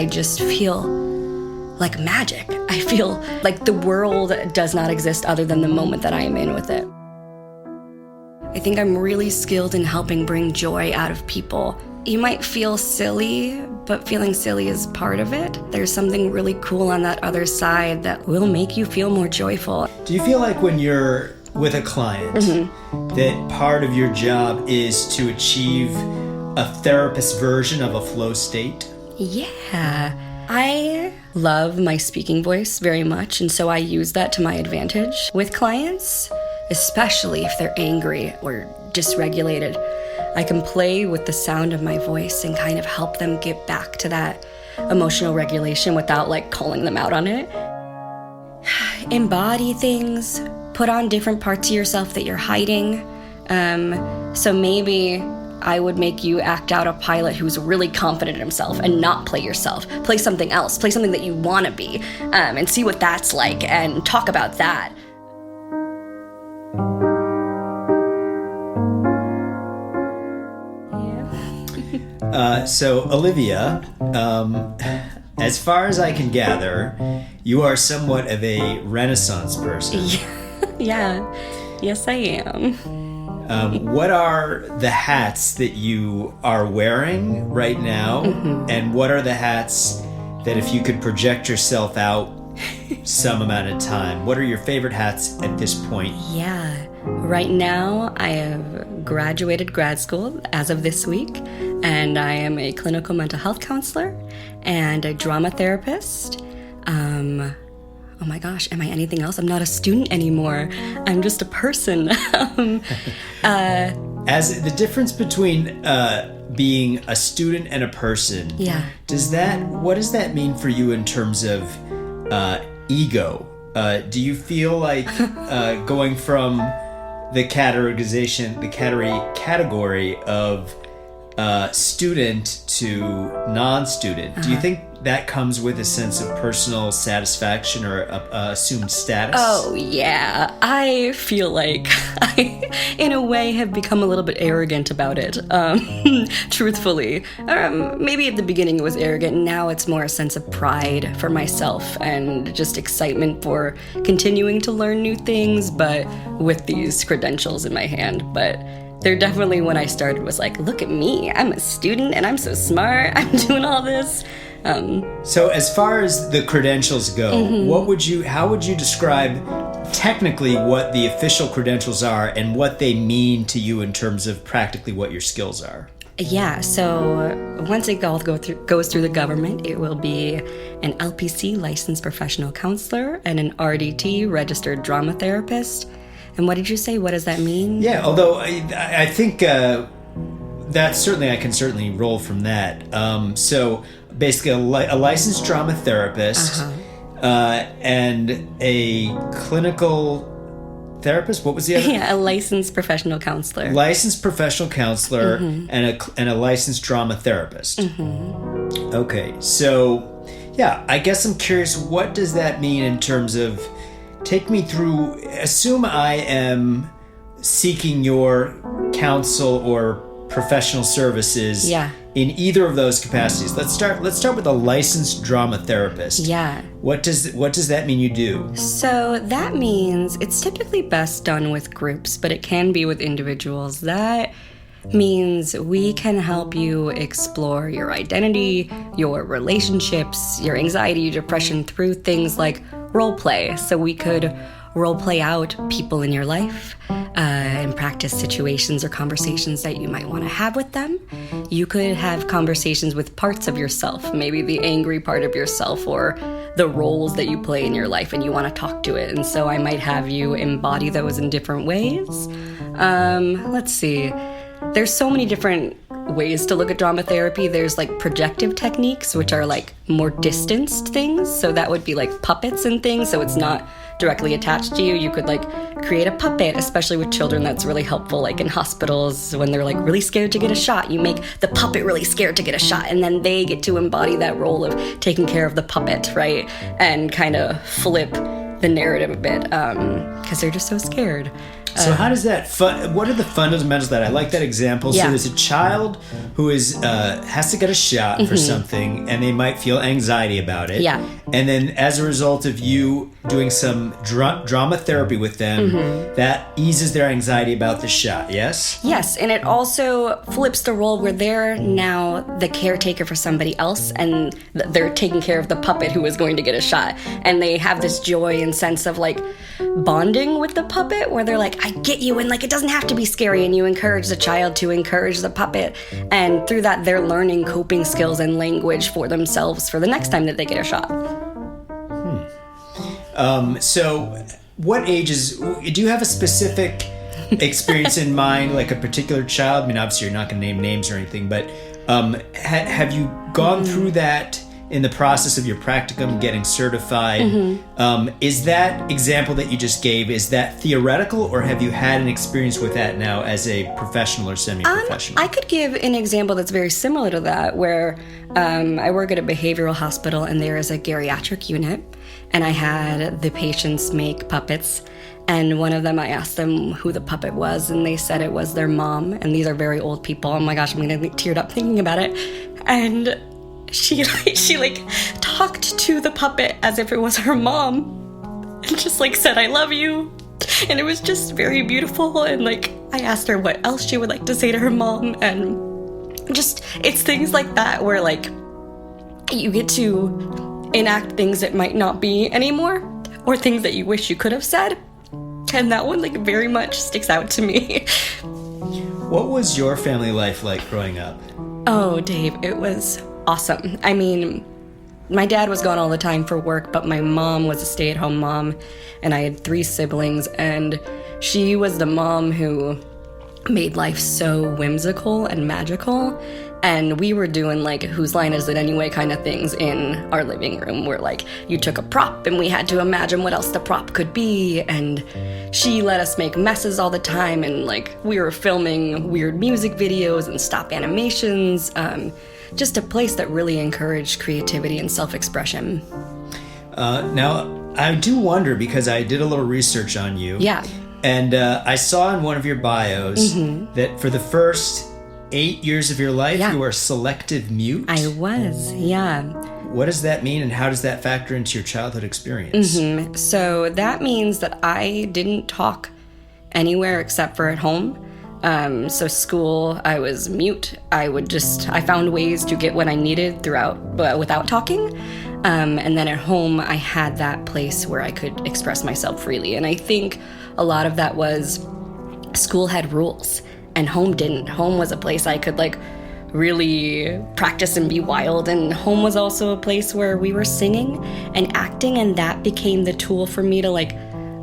I just feel like magic. I feel like the world does not exist other than the moment that I am in with it. I think I'm really skilled in helping bring joy out of people. You might feel silly, but feeling silly is part of it. There's something really cool on that other side that will make you feel more joyful. Do you feel like when you're with a client that part of your job is to achieve a therapist version of a flow state? Yeah. I love my speaking voice very much, and so I use that to my advantage with clients, especially if they're angry or dysregulated. I can play with the sound of my voice and kind of help them get back to that emotional regulation without like calling them out on it. Embody things, put on different parts of yourself that you're hiding. So maybe I would make you act out a pilot who's really confident in himself and not play yourself. Play something else. Play something that you want to be, and see what that's like and talk about that. So Olivia, as far as I can gather, you are somewhat of a Renaissance person. Yeah. Yes, I am. What are the hats that you are wearing right now? And what are the hats that if you could project yourself out some amount of time, what are your favorite hats at this point? Yeah. Right now, I have graduated grad school as of this week, and I am a clinical mental health counselor and a drama therapist. Oh my gosh, am I anything else? I'm not a student anymore. I'm just a person. As the difference between being a student and a person, what does that mean for you in terms of ego? Do you feel like going from the category of student to non-student, do you think that comes with a sense of personal satisfaction or assumed status? Oh, yeah. I feel like I, in a way, have become a little bit arrogant about it, truthfully. Maybe at the beginning it was arrogant, and now it's more a sense of pride for myself and just excitement for continuing to learn new things, but with these credentials in my hand. But there definitely, when I started, was like, look at me. I'm a student, and I'm so smart. I'm doing all this. So as far as the credentials go, how would you describe technically what the official credentials are and what they mean to you in terms of practically what your skills are? Yeah, so once it goes through the government, it will be an LPC, licensed professional counselor, and an RDT, registered drama therapist. And what did you say? What does that mean? Yeah, although I think that's certainly, I can certainly roll from that. So basically a licensed drama therapist and a clinical therapist. What was the other? Yeah, a licensed professional counselor. Licensed professional counselor and a licensed drama therapist. Okay, so yeah, I guess I'm curious, what does that mean in terms of, take me through, assume I am seeking your counsel or professional services in either of those capacities. Let's start with a licensed drama therapist. Yeah. What does that mean you do? So that means it's typically best done with groups, but it can be with individuals. That means we can help you explore your identity, your relationships, your anxiety, your depression through things like role play. So we could role play out people in your life and practice situations or conversations that you might want to have with them. You could have conversations with parts of yourself, maybe the angry part of yourself or the roles that you play in your life, and you want to talk to it. And so I might have you embody those in different ways. Let's see. There's so many different ways to look at drama therapy. There's like projective techniques, which are like more distanced things. So that would be like puppets and things. So it's not directly attached to you. You could like create a puppet, especially with children. That's really helpful. Like in hospitals, when they're like really scared to get a shot, you make the puppet really scared to get a shot, and then they get to embody that role of taking care of the puppet, right? And kind of flip the narrative a bit, because they're just so scared. So how does that what are the fundamentals of that? I like that example. Yeah. So there's a child who is has to get a shot for something, and they might feel anxiety about it. Yeah. And then as a result of you doing some drama therapy with them, that eases their anxiety about the shot, yes? Yes, and it also flips the role where they're now the caretaker for somebody else, and they're taking care of the puppet who is going to get a shot. And they have this joy and sense of like bonding with the puppet, where they're like, I get you, and like it doesn't have to be scary, and you encourage the child to encourage the puppet, and through that they're learning coping skills and language for themselves for the next time that they get a shot. So what ages, do you have a specific experience in mind, like a particular child? I mean, obviously you're not going to name names or anything, but have you gone through that in the process of your practicum, getting certified? Is that example that you just gave, is that theoretical, or have you had an experience with that now as a professional or semi-professional? I could give an example that's very similar to that, where I work at a behavioral hospital, and there is a geriatric unit, and I had the patients make puppets. And one of them, I asked them who the puppet was, and they said it was their mom. And these are very old people. Oh my gosh, I'm gonna get teared up thinking about it. And she talked to the puppet as if it was her mom, and just like said, I love you. And it was just very beautiful. And like, I asked her what else she would like to say to her mom. And just, it's things like that where like you get to enact things that might not be anymore, or things that you wish you could have said. And that one like very much sticks out to me. What was your family life like growing up? Oh, Dave, it was awesome. I mean, my dad was gone all the time for work, but my mom was a stay-at-home mom, and I had 3 siblings, and she was the mom who made life so whimsical and magical. And we were doing like whose line is it anyway kind of things in our living room, where like you took a prop and we had to imagine what else the prop could be, and she let us make messes all the time, and like we were filming weird music videos and stop animations. Just a place that really encouraged creativity and self-expression. Now, I do wonder, because I did a little research on you. Yeah. And I saw in one of your bios that for the first 8 years of your life, you were selective mute. I was, yeah. What does that mean, and how does that factor into your childhood experience? So that means that I didn't talk anywhere except for at home. So school, I was mute. I found ways to get what I needed throughout, but without talking. And then at home, I had that place where I could express myself freely. And I think a lot of that was school had rules, and home didn't. Home was a place I could like really practice and be wild. And home was also a place where we were singing and acting, and that became the tool for me to like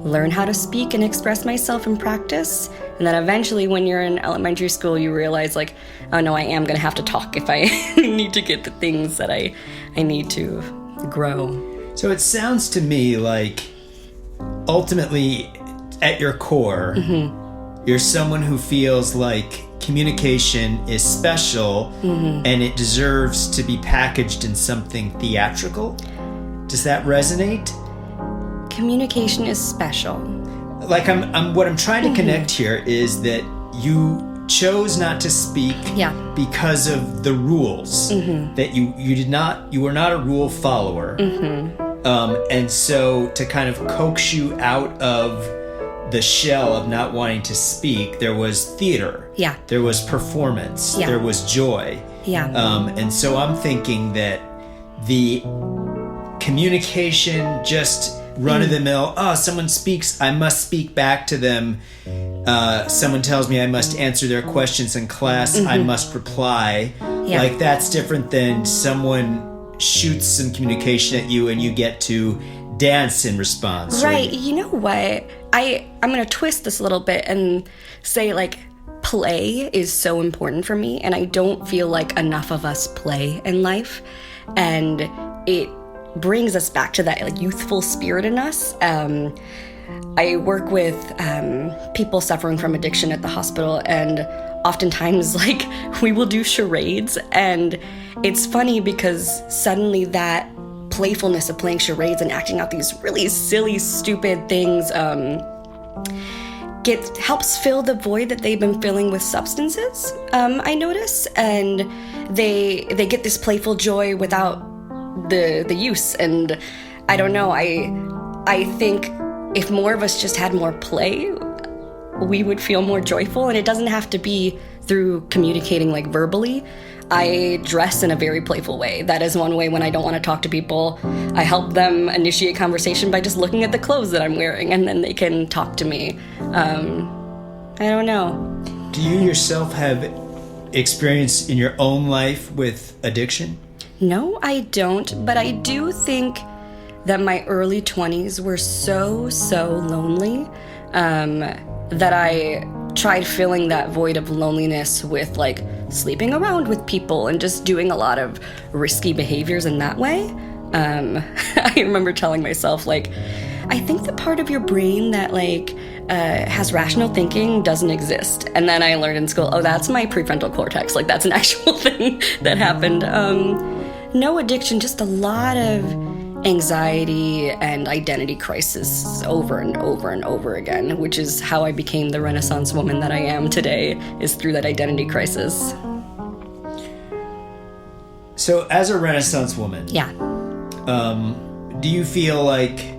learn how to speak and express myself in practice. And then eventually when you're in elementary school, you realize like, oh no, I am gonna have to talk if I need to get the things that I need to grow. So it sounds to me like ultimately at your core, you're someone who feels like communication is special and it deserves to be packaged in something theatrical. Does that resonate? Communication is special. Like what I'm trying to connect here is that you chose not to speak because of the rules, that you were not a rule follower. And so to kind of coax you out of the shell of not wanting to speak, there was theater. Yeah. There was performance. Yeah. There was joy. Yeah. And so I'm thinking that the communication, just run-of-the-mill, someone speaks, I must speak back to them. Someone tells me I must answer their questions in class, I must reply. Yeah. Like, that's different than someone shoots some communication at you and you get to dance in response. Right. You know what? I'm going to twist this a little bit and say, like, play is so important for me, and I don't feel like enough of us play in life. And it brings us back to that like youthful spirit in us. I work with people suffering from addiction at the hospital, and oftentimes like we will do charades, and it's funny because suddenly that playfulness of playing charades and acting out these really silly, stupid things helps fill the void that they've been filling with substances, I notice. And they get this playful joy without the use. And I don't know, I think if more of us just had more play, we would feel more joyful. And it doesn't have to be through communicating like verbally. I dress in a very playful way. That is one way when I don't want to talk to people. I help them initiate conversation by just looking at the clothes that I'm wearing, and then they can talk to me. I don't know. Do you yourself have experience in your own life with addiction? No, I don't, but I do think that my early 20s were so lonely that I tried filling that void of loneliness with like sleeping around with people and just doing a lot of risky behaviors in that way. I remember telling myself, like, I think the part of your brain that like has rational thinking doesn't exist. And then I learned in school, oh, that's my prefrontal cortex. Like, that's an actual thing that happened. No addiction, just a lot of anxiety and identity crisis over and over and over again, which is how I became the Renaissance woman that I am today, is through that identity crisis. So as a Renaissance woman, yeah, do you feel like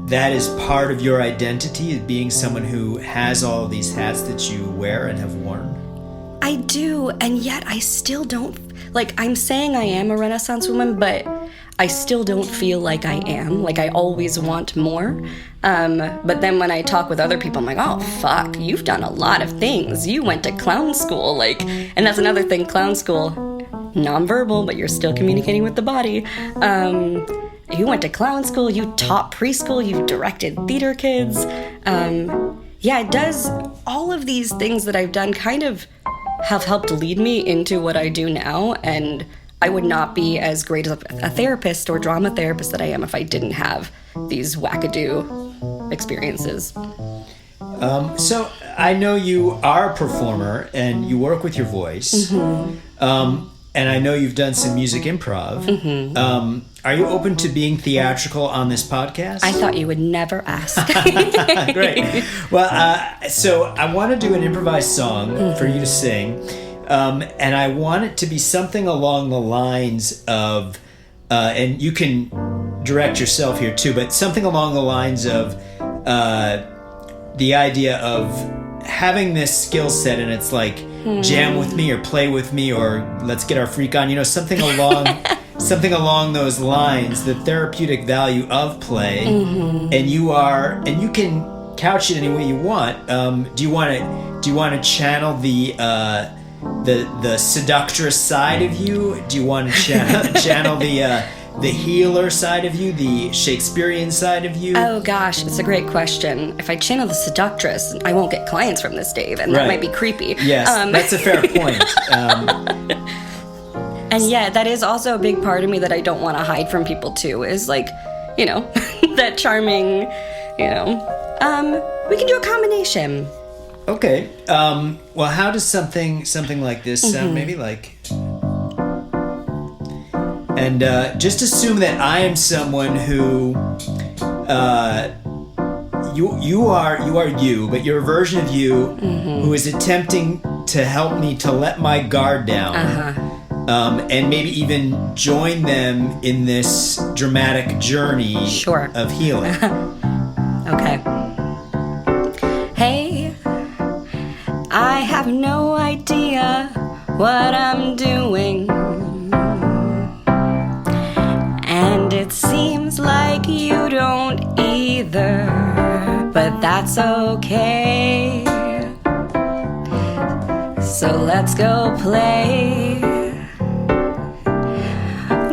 that is part of your identity, being someone who has all of these hats that you wear and have worn? I do, and yet I still don't, like, I'm saying I am a Renaissance woman, but I still don't feel like I am. Like, I always want more. But then when I talk with other people, I'm like, oh, fuck, you've done a lot of things. You went to clown school, like, and that's another thing, clown school, nonverbal, but you're still communicating with the body. You went to clown school, you taught preschool, you directed theater kids. Yeah, it does, all of these things that I've done kind of have helped lead me into what I do now, and I would not be as great as a therapist or drama therapist that I am if I didn't have these wackadoo experiences. So I know you are a performer and you work with your voice. Mm-hmm. And I know you've done some music improv. Mm-hmm. Are you open to being theatrical on this podcast? I thought you would never ask. Great. Well, so I want to do an improvised song for you to sing. And I want it to be something along the lines of, and you can direct yourself here too, but something along the lines of the idea of having this skill set, and it's like jam with me or play with me or let's get our freak on, something along those lines, the therapeutic value of play. Mm-hmm. And you can couch it any way you want. Do you want to channel the seductress side of you? Do you want to channel the healer side of you, the Shakespearean side of you? Oh gosh, it's a great question. If I channel the seductress, I won't get clients from this, Dave, and that might be creepy. Yes, that's a fair point. And yeah, that is also a big part of me that I don't want to hide from people too, is like, that charming, we can do a combination. Okay. Well, how does something like this sound? Maybe like... And just assume that I am someone who... You are you, but you're a version of you who is attempting to help me to let my guard down. And maybe even join them in this dramatic journey of healing. Okay. Hey, I have no idea what I'm doing, and it seems like you don't either, but that's okay. So let's go play.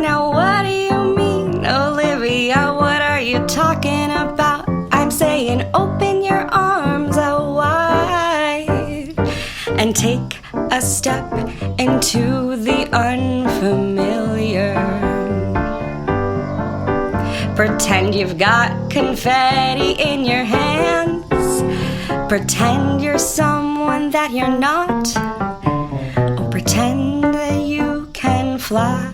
Now what do you mean, Olivia? What are you talking about? I'm saying open your arms out wide and take a step into the unfamiliar. Pretend you've got confetti in your hands. Pretend you're someone that you're not. Or pretend that you can fly.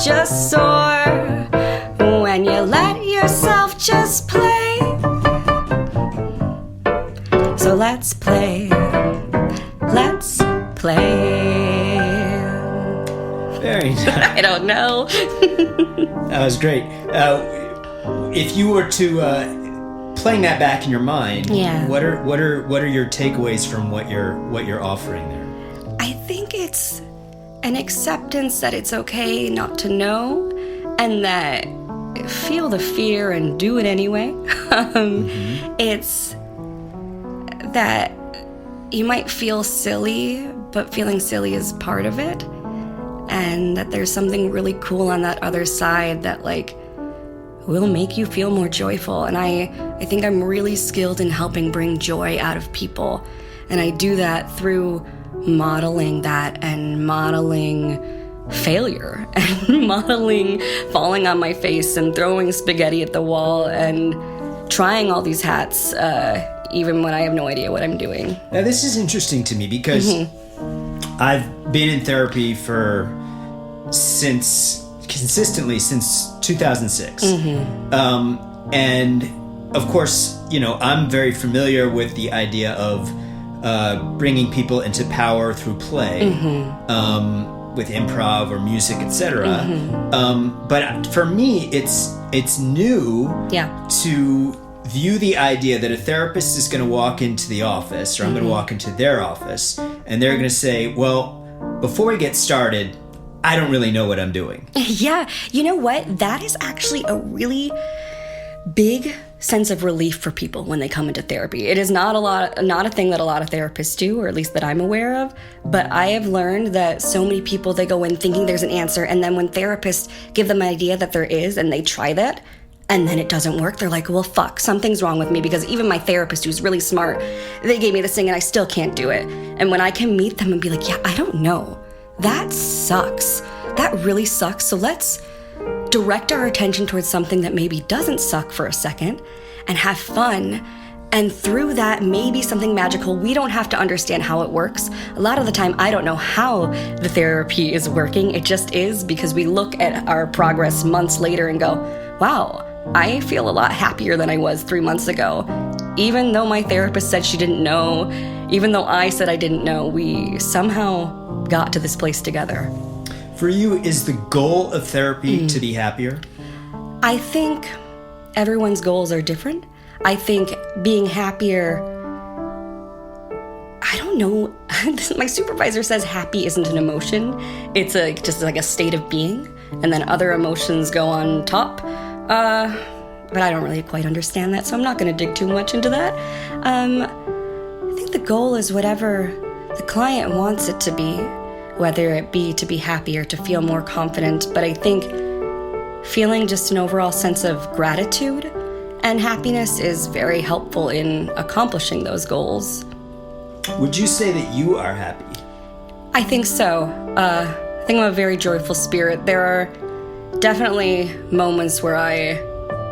just soar when you let yourself just play. So let's play. Let's play. Very nice. I don't know. That was great. If you were to playing that back in your mind, what are your takeaways from what you're offering there? I think it's an acceptance that it's okay not to know, and that feel the fear and do it anyway. It's that you might feel silly, but feeling silly is part of it, and that there's something really cool on that other side that like will make you feel more joyful. And I think I'm really skilled in helping bring joy out of people, and I do that through modeling that and modeling failure and modeling falling on my face and throwing spaghetti at the wall and trying all these hats even when I have no idea what I'm doing. Now this is interesting to me because I've been in therapy consistently since 2006. And of course, I'm very familiar with the idea of bringing people into power through play, with improv or music, etc. But for me, it's new to view the idea that a therapist is going to walk into the office, or I'm going to walk into their office, and they're going to say, well, before we get started, I don't really know what I'm doing. Yeah, you know what? That is actually a really big sense of relief for people when they come into therapy. It is not a thing that a lot of therapists do, or at least that I'm aware of, but I have learned that so many people, they go in thinking there's an answer, and then when therapists give them an idea that there is, and they try that, and then it doesn't work, they're like, well, fuck, something's wrong with me, because even my therapist, who's really smart, they gave me this thing and I still can't do it. And when I can meet them and be like, yeah, I don't know, that sucks. That really sucks. So let's direct our attention towards something that maybe doesn't suck for a second and have fun. And through that, maybe something magical. We don't have to understand how it works. A lot of the time, I don't know how the therapy is working. It just is, because we look at our progress months later and go, wow, I feel a lot happier than I was 3 months ago. Even though my therapist said she didn't know, even though I said I didn't know, we somehow got to this place together. For you, is the goal of therapy to be happier? I think everyone's goals are different. I think being happier, I don't know. My supervisor says happy isn't an emotion. It's just like a state of being. And then other emotions go on top. But I don't really quite understand that, so I'm not going to dig too much into that. I think the goal is whatever the client wants it to be, whether it be to be happy or to feel more confident. But I think feeling just an overall sense of gratitude and happiness is very helpful in accomplishing those goals. Would you say that you are happy? I think so. I think I'm a very joyful spirit. There are definitely moments where I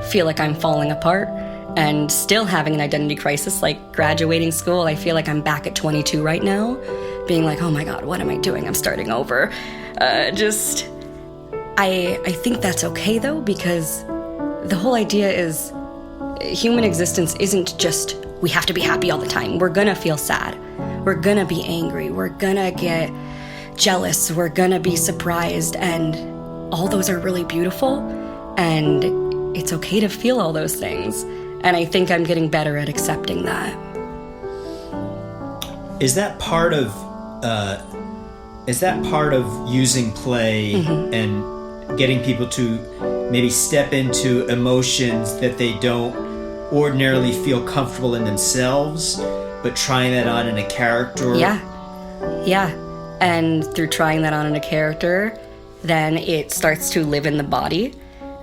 feel like I'm falling apart and still having an identity crisis, like graduating school. I feel like I'm back at 22 right now, being like, oh my God, what am I doing? I'm starting over. I think that's okay though, because the whole idea is human existence isn't just we have to be happy all the time. We're gonna feel sad. We're gonna be angry. We're gonna get jealous. We're gonna be surprised. And all those are really beautiful. And it's okay to feel all those things. And I think I'm getting better at accepting that. Is that part of using play and getting people to maybe step into emotions that they don't ordinarily feel comfortable in themselves, but trying that on in a character? Yeah. And through trying that on in a character, then it starts to live in the body.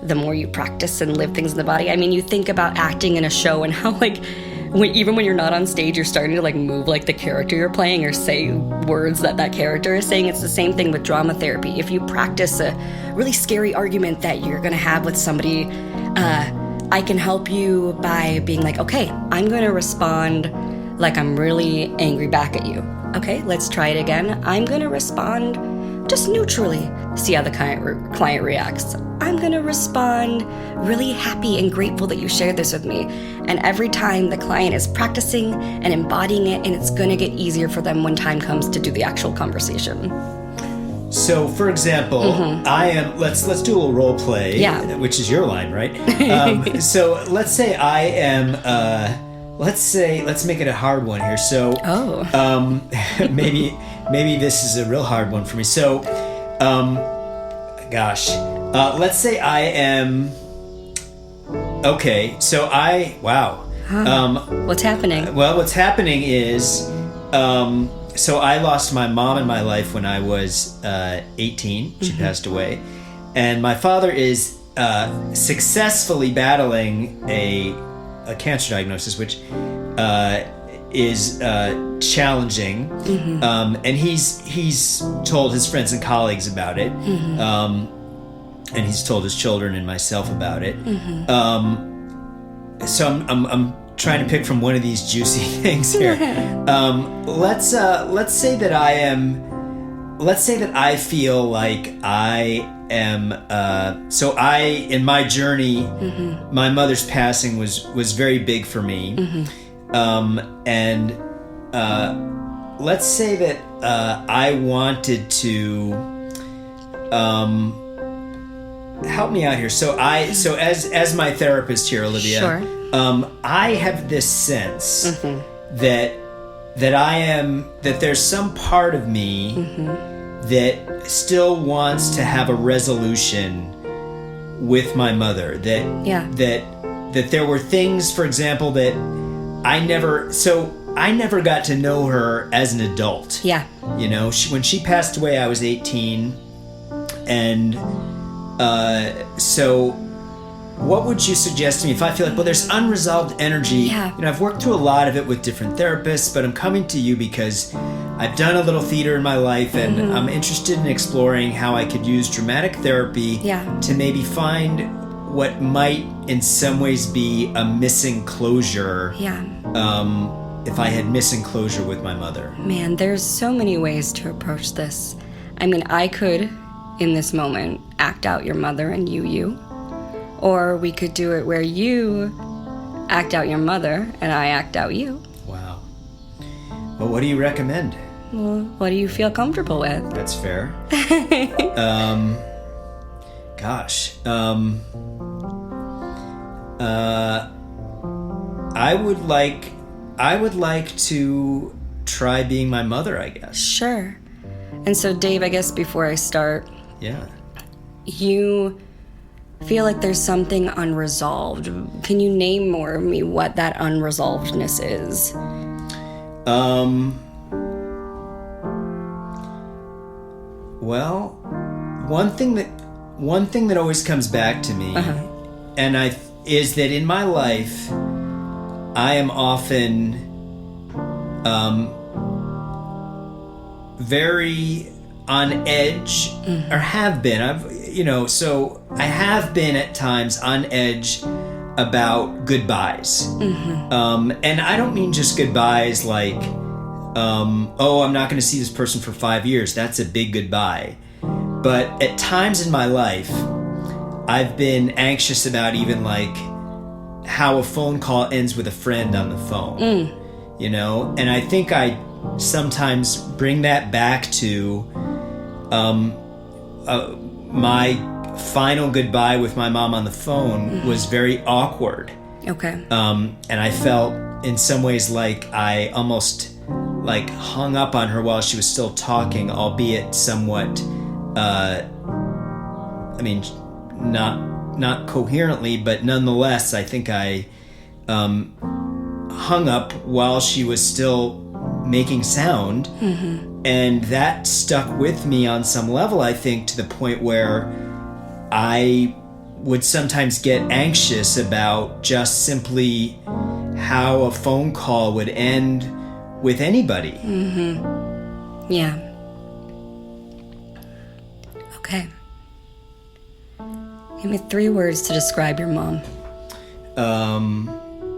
The more you practice and live things in the body. I mean, you think about acting in a show and how, like, even when you're not on stage, you're starting to, like, move like the character you're playing or say words that character is saying. It's the same thing with drama therapy. If you practice a really scary argument that you're going to have with somebody, I can help you by being like, okay, I'm going to respond like I'm really angry back at you. Okay, let's try it again. I'm going to respond just neutrally, see how the client reacts. I'm going to respond really happy and grateful that you shared this with me. And every time the client is practicing and embodying it, and it's going to get easier for them when time comes to do the actual conversation. So, for example, I am. Let's do a little role play. Yeah. Which is your line, right? So let's say I am. Let's make it a hard one here. So, maybe this is a real hard one for me. So, let's say I am. Okay. So what's happening? Well, what's happening is. So I lost my mom in my life when I was 18. She passed away. And my father is successfully battling a cancer diagnosis, which is challenging. And he's told his friends and colleagues about it. And he's told his children and myself about it. So I'm trying to pick from one of these juicy things here. Let's say that I feel like I am. In my journey, my mother's passing was very big for me. And let's say that I wanted to help me out here. So as my therapist here, Olivia. Sure. I have this sense that there's some part of me that still wants to have a resolution with my mother. That there were things, for example, that I never got to know her as an adult. Yeah. You know, when she passed away, I was 18, and so. What would you suggest to me if I feel like, well, there's unresolved energy? Yeah. You know, I've worked through a lot of it with different therapists, but I'm coming to you because I've done a little theater in my life, and I'm interested in exploring how I could use dramatic therapy to maybe find what might in some ways be a missing closure. Yeah. If I had missing closure with my mother. Man, there's so many ways to approach this. I mean, I could, in this moment, act out your mother and you. Or we could do it where you act out your mother and I act out you. Wow. Well, what do you recommend? Well, what do you feel comfortable with? That's fair. I would like to try being my mother, I guess. Sure. And so, Dave, I guess before I start, you feel like there's something unresolved. Can you name more of me what that unresolvedness is? Well, one thing that always comes back to me, is that in my life, I am often very on edge, or have been. I have been at times on edge about goodbyes. And I don't mean just goodbyes like, I'm not going to see this person for 5 years. That's a big goodbye. But at times in my life, I've been anxious about even like how a phone call ends with a friend on the phone. You know? And I think I sometimes bring that back to my final goodbye with my mom on the phone was very awkward. Okay. And I felt in some ways like I almost like hung up on her while she was still talking, albeit somewhat, not coherently, but nonetheless, I think I hung up while she was still making sound. And that stuck with me on some level, I think, to the point where I would sometimes get anxious about just simply how a phone call would end with anybody. Yeah. Okay. Give me 3 words to describe your mom.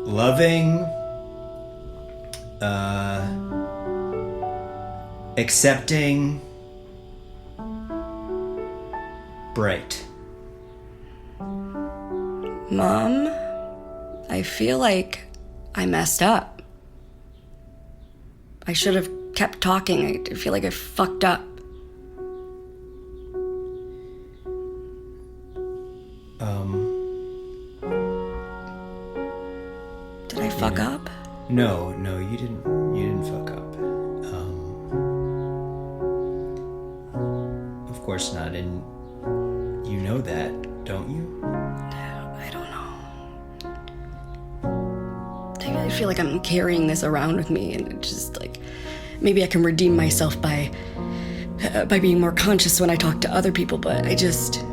Loving, accepting, bright. Mom, I feel like I messed up. I should have kept talking. I feel like I fucked up. Did I fuck up? No, you didn't fuck up. Of course not, and you know that, don't you? I don't know. I feel like I'm carrying this around with me, and it's just like maybe I can redeem myself by being more conscious when I talk to other people, but I just...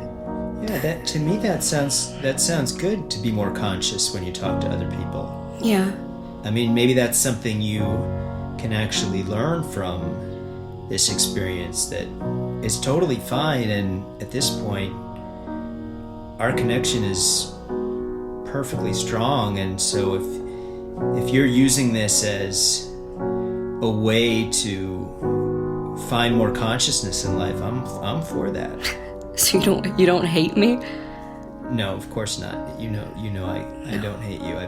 Yeah, that sounds good, to be more conscious when you talk to other people. Yeah. I mean, maybe that's something you can actually learn from this experience, that is totally fine, and at this point our connection is perfectly strong, and so if you're using this as a way to find more consciousness in life, I'm for that. So you don't hate me? No, of course not. You know I don't hate you.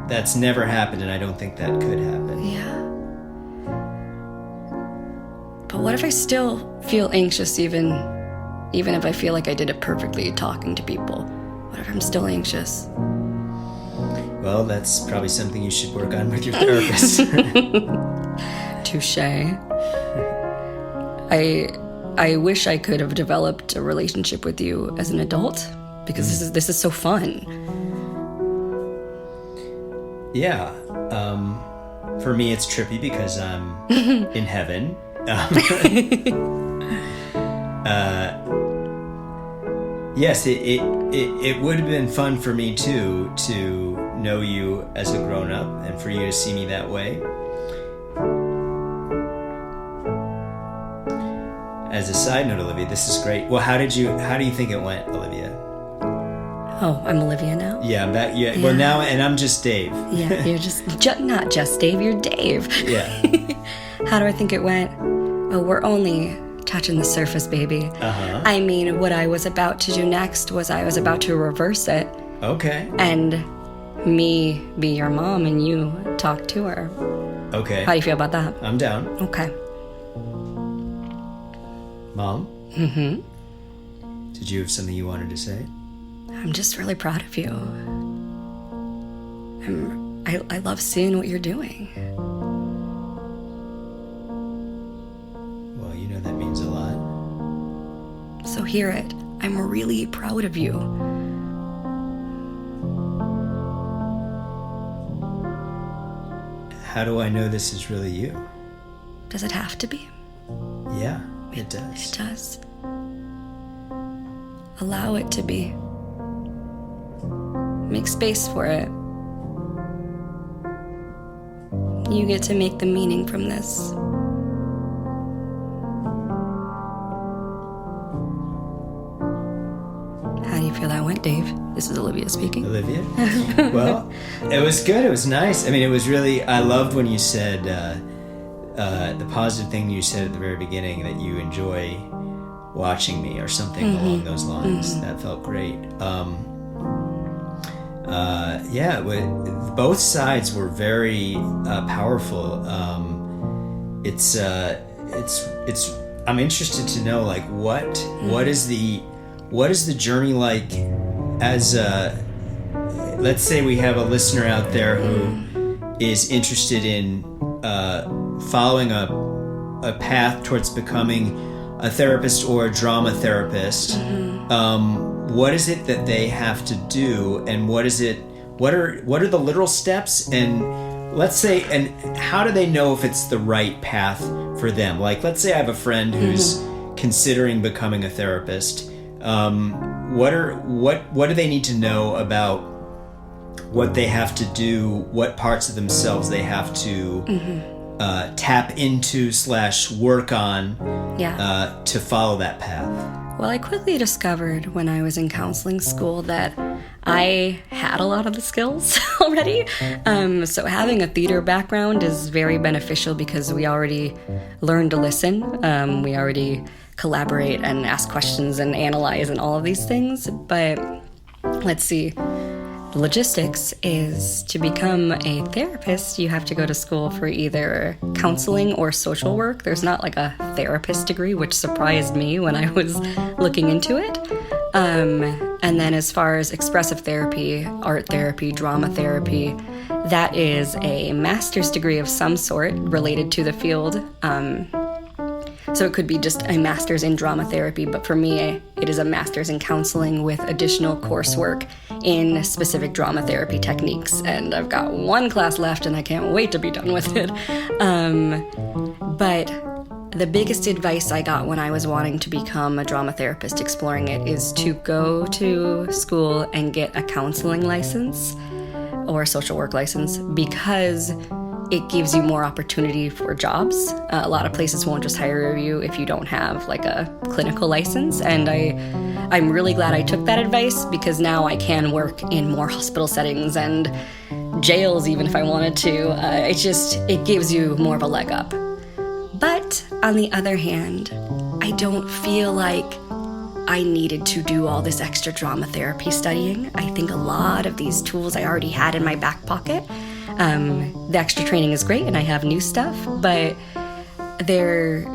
That's never happened, and I don't think that could happen. Yeah. But what if I still feel anxious even if I feel like I did it perfectly talking to people? What if I'm still anxious? Well, that's probably something you should work on with your therapist. Touché. I wish I could have developed a relationship with you as an adult, because this is so fun. Yeah. For me, it's trippy because I'm in heaven. Yes, it would have been fun for me too, to know you as a grown-up and for you to see me that way. As a side note, Olivia, this is great. Well, how do you think it went, Olivia? Oh, I'm Olivia now? Yeah, I'm back. Yeah. Well, now, and I'm just Dave. Yeah, you're not just Dave, you're Dave. Yeah. How do I think it went? Oh, we're only touching the surface, baby. Uh-huh. I mean, what I was about to do next was I was about to reverse it. Okay. And me be your mom and you talk to her. Okay. How do you feel about that? I'm down. Okay. Mom? Mm-hmm. Did you have something you wanted to say? I'm just really proud of you. I love seeing what you're doing. Well, you know that means a lot. So hear it. I'm really proud of you. How do I know this is really you? Does it have to be? Yeah, it does. It does. Allow it to be. Make space for it. You get to make the meaning from this. How do you feel that went, Dave? This is Olivia speaking. Olivia? Well, it was good. It was nice. I mean, it was really... I loved when you said... the positive thing you said at the very beginning, that you enjoy watching me or something along those lines. That felt great. Both sides were very powerful. It's I'm interested to know, like, what is the journey like as let's say we have a listener out there who is interested in following a path towards becoming a therapist or a drama therapist. What is it that they have to do, and what are the literal steps, and let's say, and how do they know if it's the right path for them? Like, let's say I have a friend who's considering becoming a therapist. What do they need to know about what they have to do, what parts of themselves they have to tap into / work on to follow that path? Well, I quickly discovered when I was in counseling school that I had a lot of the skills already. So having a theater background is very beneficial because we already learn to listen. We already collaborate and ask questions and analyze and all of these things. But let's see. Logistics is to become a therapist, you have to go to school for either counseling or social work. There's not like a therapist degree, which surprised me when I was looking into it. And then as far as expressive therapy, art therapy, drama therapy, that is a master's degree of some sort related to the field. So it could be just a master's in drama therapy, but for me, it is a master's in counseling with additional coursework in specific drama therapy techniques. And I've got one class left and I can't wait to be done with it. But the biggest advice I got when I was wanting to become a drama therapist, exploring it, is to go to school and get a counseling license or a social work license, because it gives you more opportunity for jobs. A lot of places won't just hire you if you don't have like a clinical license. And I'm really glad I took that advice, because now I can work in more hospital settings and jails even if I wanted to. It gives you more of a leg up. But on the other hand, I don't feel like I needed to do all this extra drama therapy studying. I think a lot of these tools I already had in my back pocket. The extra training is great and I have new stuff, but there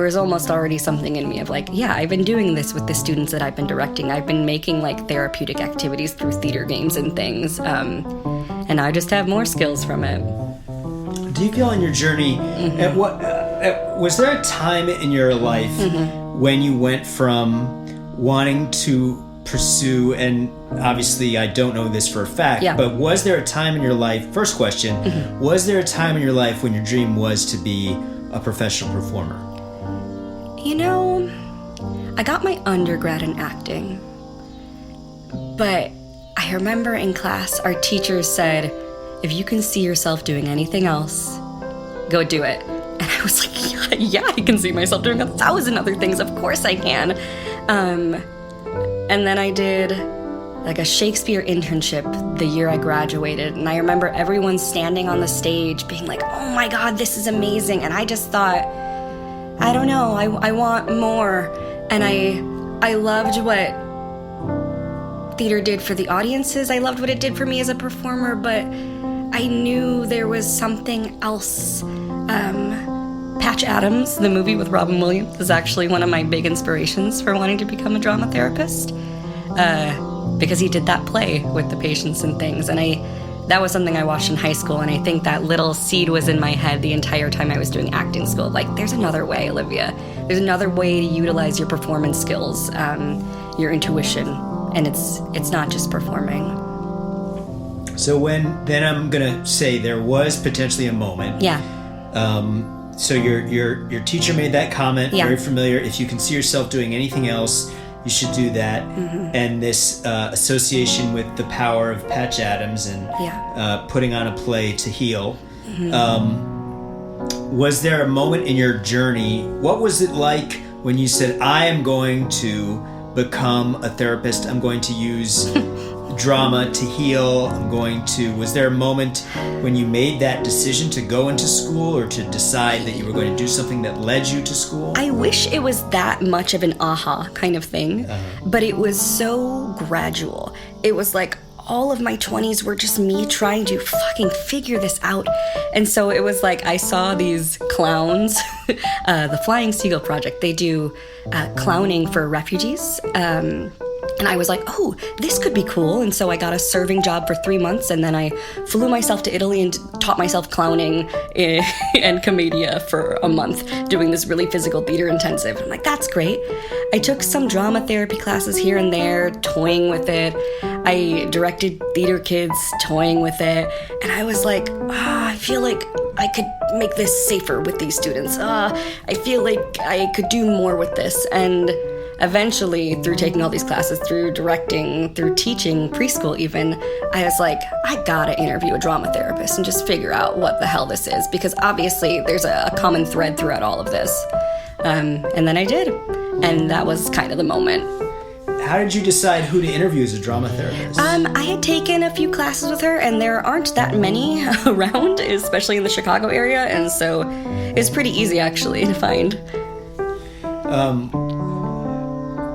was almost already something in me of like, yeah, I've been doing this with the students that I've been directing. I've been making like therapeutic activities through theater games and things, and I just have more skills from it. Do you feel in your journey, was there a time in your life when you went from wanting to pursue, and obviously I don't know this for a fact, but was there a time in your life, first question, was there a time in your life when your dream was to be a professional performer? You know, I got my undergrad in acting, but I remember in class our teachers said, if you can see yourself doing anything else, go do it. And I was like, yeah, I can see myself doing 1,000 other things. Of course I can. And then I did like a Shakespeare internship the year I graduated. And I remember everyone standing on the stage being like, oh my God, this is amazing. And I just thought, I don't know, I want more. And I loved what theater did for the audiences. I loved what it did for me as a performer, but I knew there was something else. Patch Adams, the movie with Robin Williams, is actually one of my big inspirations for wanting to become a drama therapist, because he did that play with the patients and things, and that was something I watched in high school, and I think that little seed was in my head the entire time I was doing acting school. Like, there's another way, Olivia. There's another way to utilize your performance skills, your intuition, and it's not just performing. So then I'm gonna say there was potentially a moment. Yeah. So your teacher made that comment, very familiar. If you can see yourself doing anything else, you should do that. And this association with the power of Patch Adams and putting on a play to heal. Was there a moment in your journey? What was it like when you said, I am going to become a therapist, I'm going to use drama to heal, was there a moment when you made that decision to go into school or to decide that you were going to do something that led you to school? I wish it was that much of an aha kind of thing, but it was so gradual. It was like all of my 20s were just me trying to fucking figure this out. And so it was like I saw these clowns, the Flying Seagull Project, they do clowning for refugees. And I was like, oh, this could be cool. And so I got a serving job for 3 months, and then I flew myself to Italy and taught myself clowning and commedia for a month, doing this really physical theater intensive. I'm like, that's great. I took some drama therapy classes here and there, toying with it. I directed theater kids, toying with it. And I was like, I feel like I could make this safer with these students. I feel like I could do more with this. And eventually, through taking all these classes, through directing, through teaching preschool even, I was like, I gotta interview a drama therapist and just figure out what the hell this is, because obviously there's a common thread throughout all of this. And then I did, and that was kind of the moment. how did you decide who to interview as a drama therapist? I had taken a few classes with her, and there aren't that many around, especially in the Chicago area, and so it's pretty easy actually to find.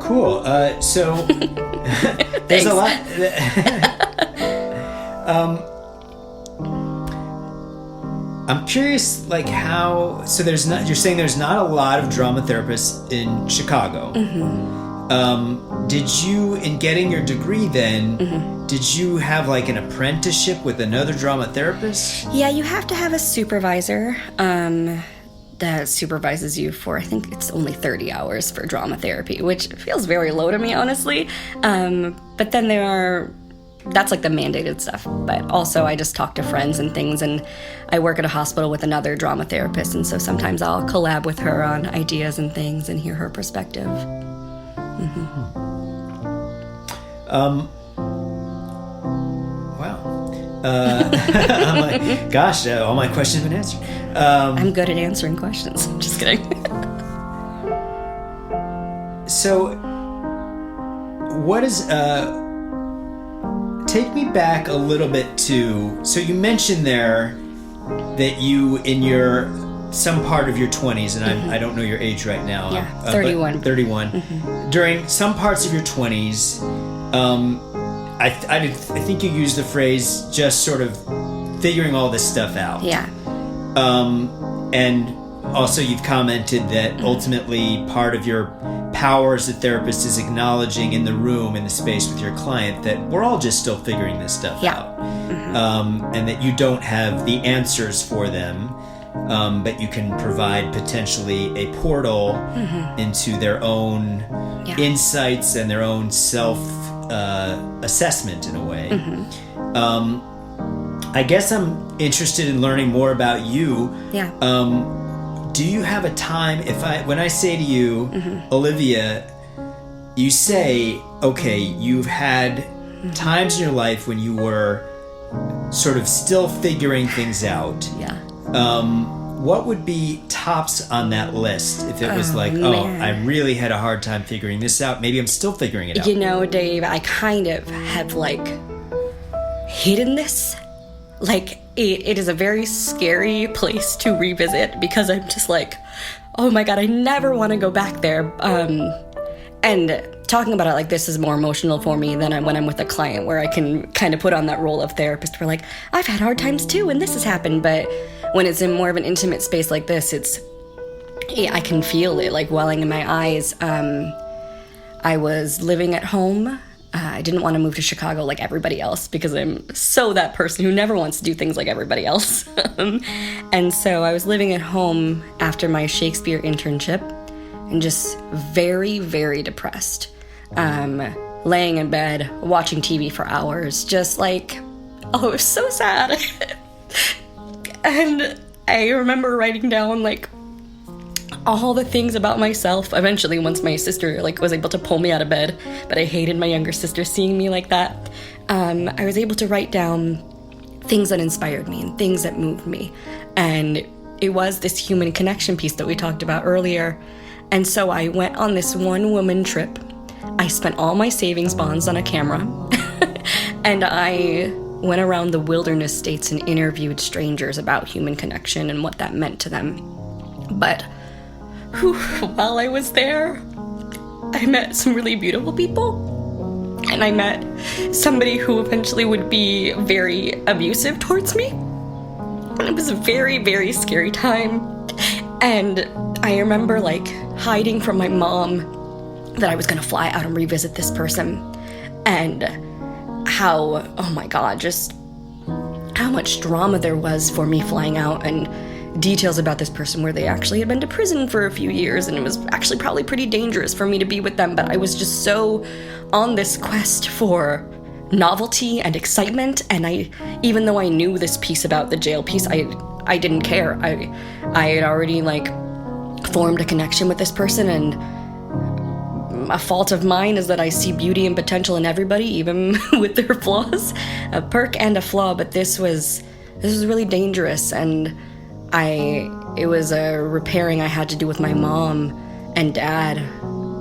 Cool. So there's a lot. I'm curious, like how. So there's not. You're saying there's not a lot of drama therapists in Chicago. Did you, in getting your degree, then, did you have like an apprenticeship with another drama therapist? Yeah, you have to have a supervisor. That supervises you for, I think it's only 30 hours for drama therapy, which feels very low to me, honestly. But then that's like the mandated stuff. But also I just talk to friends and things, and I work at a hospital with another drama therapist, and so sometimes I'll collab with her on ideas and things and hear her perspective. Wow. I'm like, gosh, all my questions have been answered. I'm good at answering questions. I'm just kidding. So, what is, take me back a little bit to, so you mentioned there that you, in some part of your 20s, and I don't know your age right now. Yeah, 31. 31. During some parts of your 20s, I think you used the phrase just sort of figuring all this stuff out. Yeah. And also you've commented that ultimately part of your power as a therapist is acknowledging in the room, in the space with your client, that we're all just still figuring this stuff out. And that you don't have the answers for them, but you can provide potentially a portal into their own insights and their own self-assessment in a way. I guess I'm interested in learning more about you. Yeah. Do you have a time, when I say to you, Olivia, you say, okay, you've had times in your life when you were sort of still figuring things out. Yeah. What would be tops on that list if it was man, I really had a hard time figuring this out. Maybe I'm still figuring it out. You know, Dave, I kind of have hidden this. It is a very scary place to revisit because I'm just oh my God, I never want to go back there. And talking about it like this is more emotional for me than when I'm with a client, where I can kind of put on that role of therapist where I've had hard times too and this has happened. But when it's in more of an intimate space like this, I can feel it welling in my eyes. I was living at home. I didn't want to move to Chicago like everybody else because I'm so that person who never wants to do things like everybody else. And so I was living at home after my Shakespeare internship and just very, very depressed. Laying in bed, watching TV for hours, just it was so sad. And I remember writing down all the things about myself. Eventually, once my sister was able to pull me out of bed, but I hated my younger sister seeing me like that. I was able to write down things that inspired me and things that moved me. And it was this human connection piece that we talked about earlier. And so I went on this one-woman trip. I spent all my savings bonds on a camera. And I went around the wilderness states and interviewed strangers about human connection and what that meant to them. But while I was there, I met some really beautiful people. And I met somebody who eventually would be very abusive towards me. And it was a very, very scary time. And I remember hiding from my mom that I was going to fly out and revisit this person. And how, oh my God, just how much drama there was for me flying out, and details about this person where they actually had been to prison for a few years, and it was actually probably pretty dangerous for me to be with them. But I was just so on this quest for novelty and excitement, and even though I knew this piece about the jail piece, I didn't care. I had already formed a connection with this person, and a fault of mine is that I see beauty and potential in everybody, even with their flaws, a perk and a flaw. But this was really dangerous, and it was a repairing I had to do with my mom and dad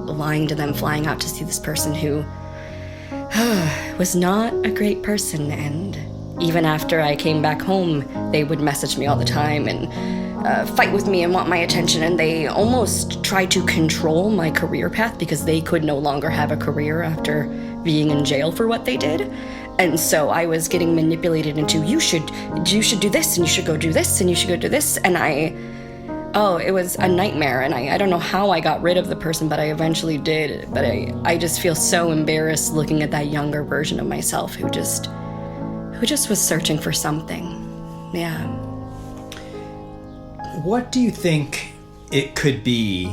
lying to them, flying out to see this person who was not a great person. And even after I came back home, they would message me all the time and fight with me and want my attention. And they almost tried to control my career path because they could no longer have a career after being in jail for what they did. And so I was getting manipulated into, you should do this, and you should go do this, and you should go do this. And it was a nightmare. And I don't know how I got rid of the person, but I eventually did. But I just feel so embarrassed looking at that younger version of myself who just was searching for something. Yeah. What do you think it could be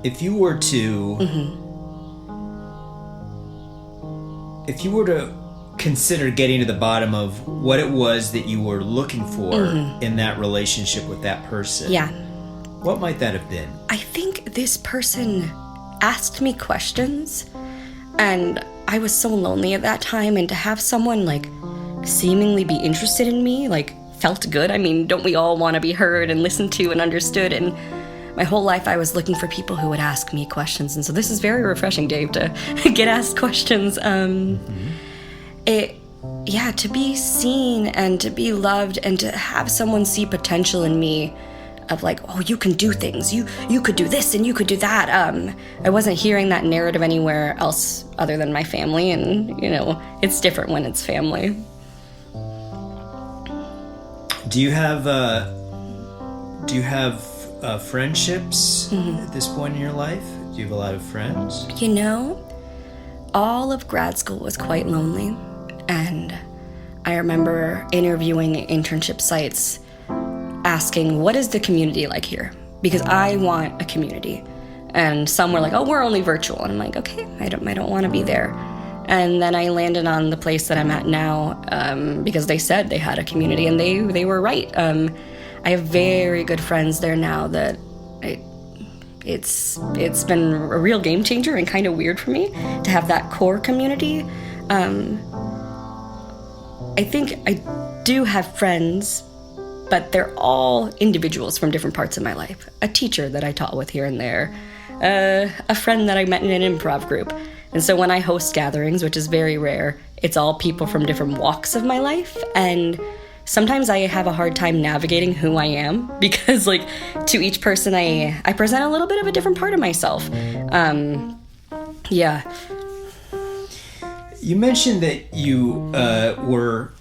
if you were to if you were to consider getting to the bottom of what it was that you were looking for in that relationship with that person? Yeah. What might that have been? I think this person asked me questions, and I was so lonely at that time, and to have someone like seemingly be interested in me like felt good. I mean, don't we all want to be heard and listened to and understood? And my whole life I was looking for people who would ask me questions, and so this is very refreshing, Dave, to get asked questions. To be seen and to be loved and to have someone see potential in me of like, oh, you can do things, you could do this and you could do that. I wasn't hearing that narrative anywhere else other than my family, and it's different when it's family. Do you have friendships at this point in your life? Do you have a lot of friends? All of grad school was quite lonely, and I remember interviewing internship sites asking, what is the community like here? Because I want a community. And some were like, oh, we're only virtual. And I'm like, okay, I don't want to be there. And then I landed on the place that I'm at now because they said they had a community, and they were right. I have very good friends there now that it's been a real game changer and kind of weird for me to have that core community. I think I do have friends, but they're all individuals from different parts of my life. A teacher that I taught with here and there, a friend that I met in an improv group. And so when I host gatherings, which is very rare, it's all people from different walks of my life. And sometimes I have a hard time navigating who I am because, like, to each person I present a little bit of a different part of myself. Yeah. You mentioned that you were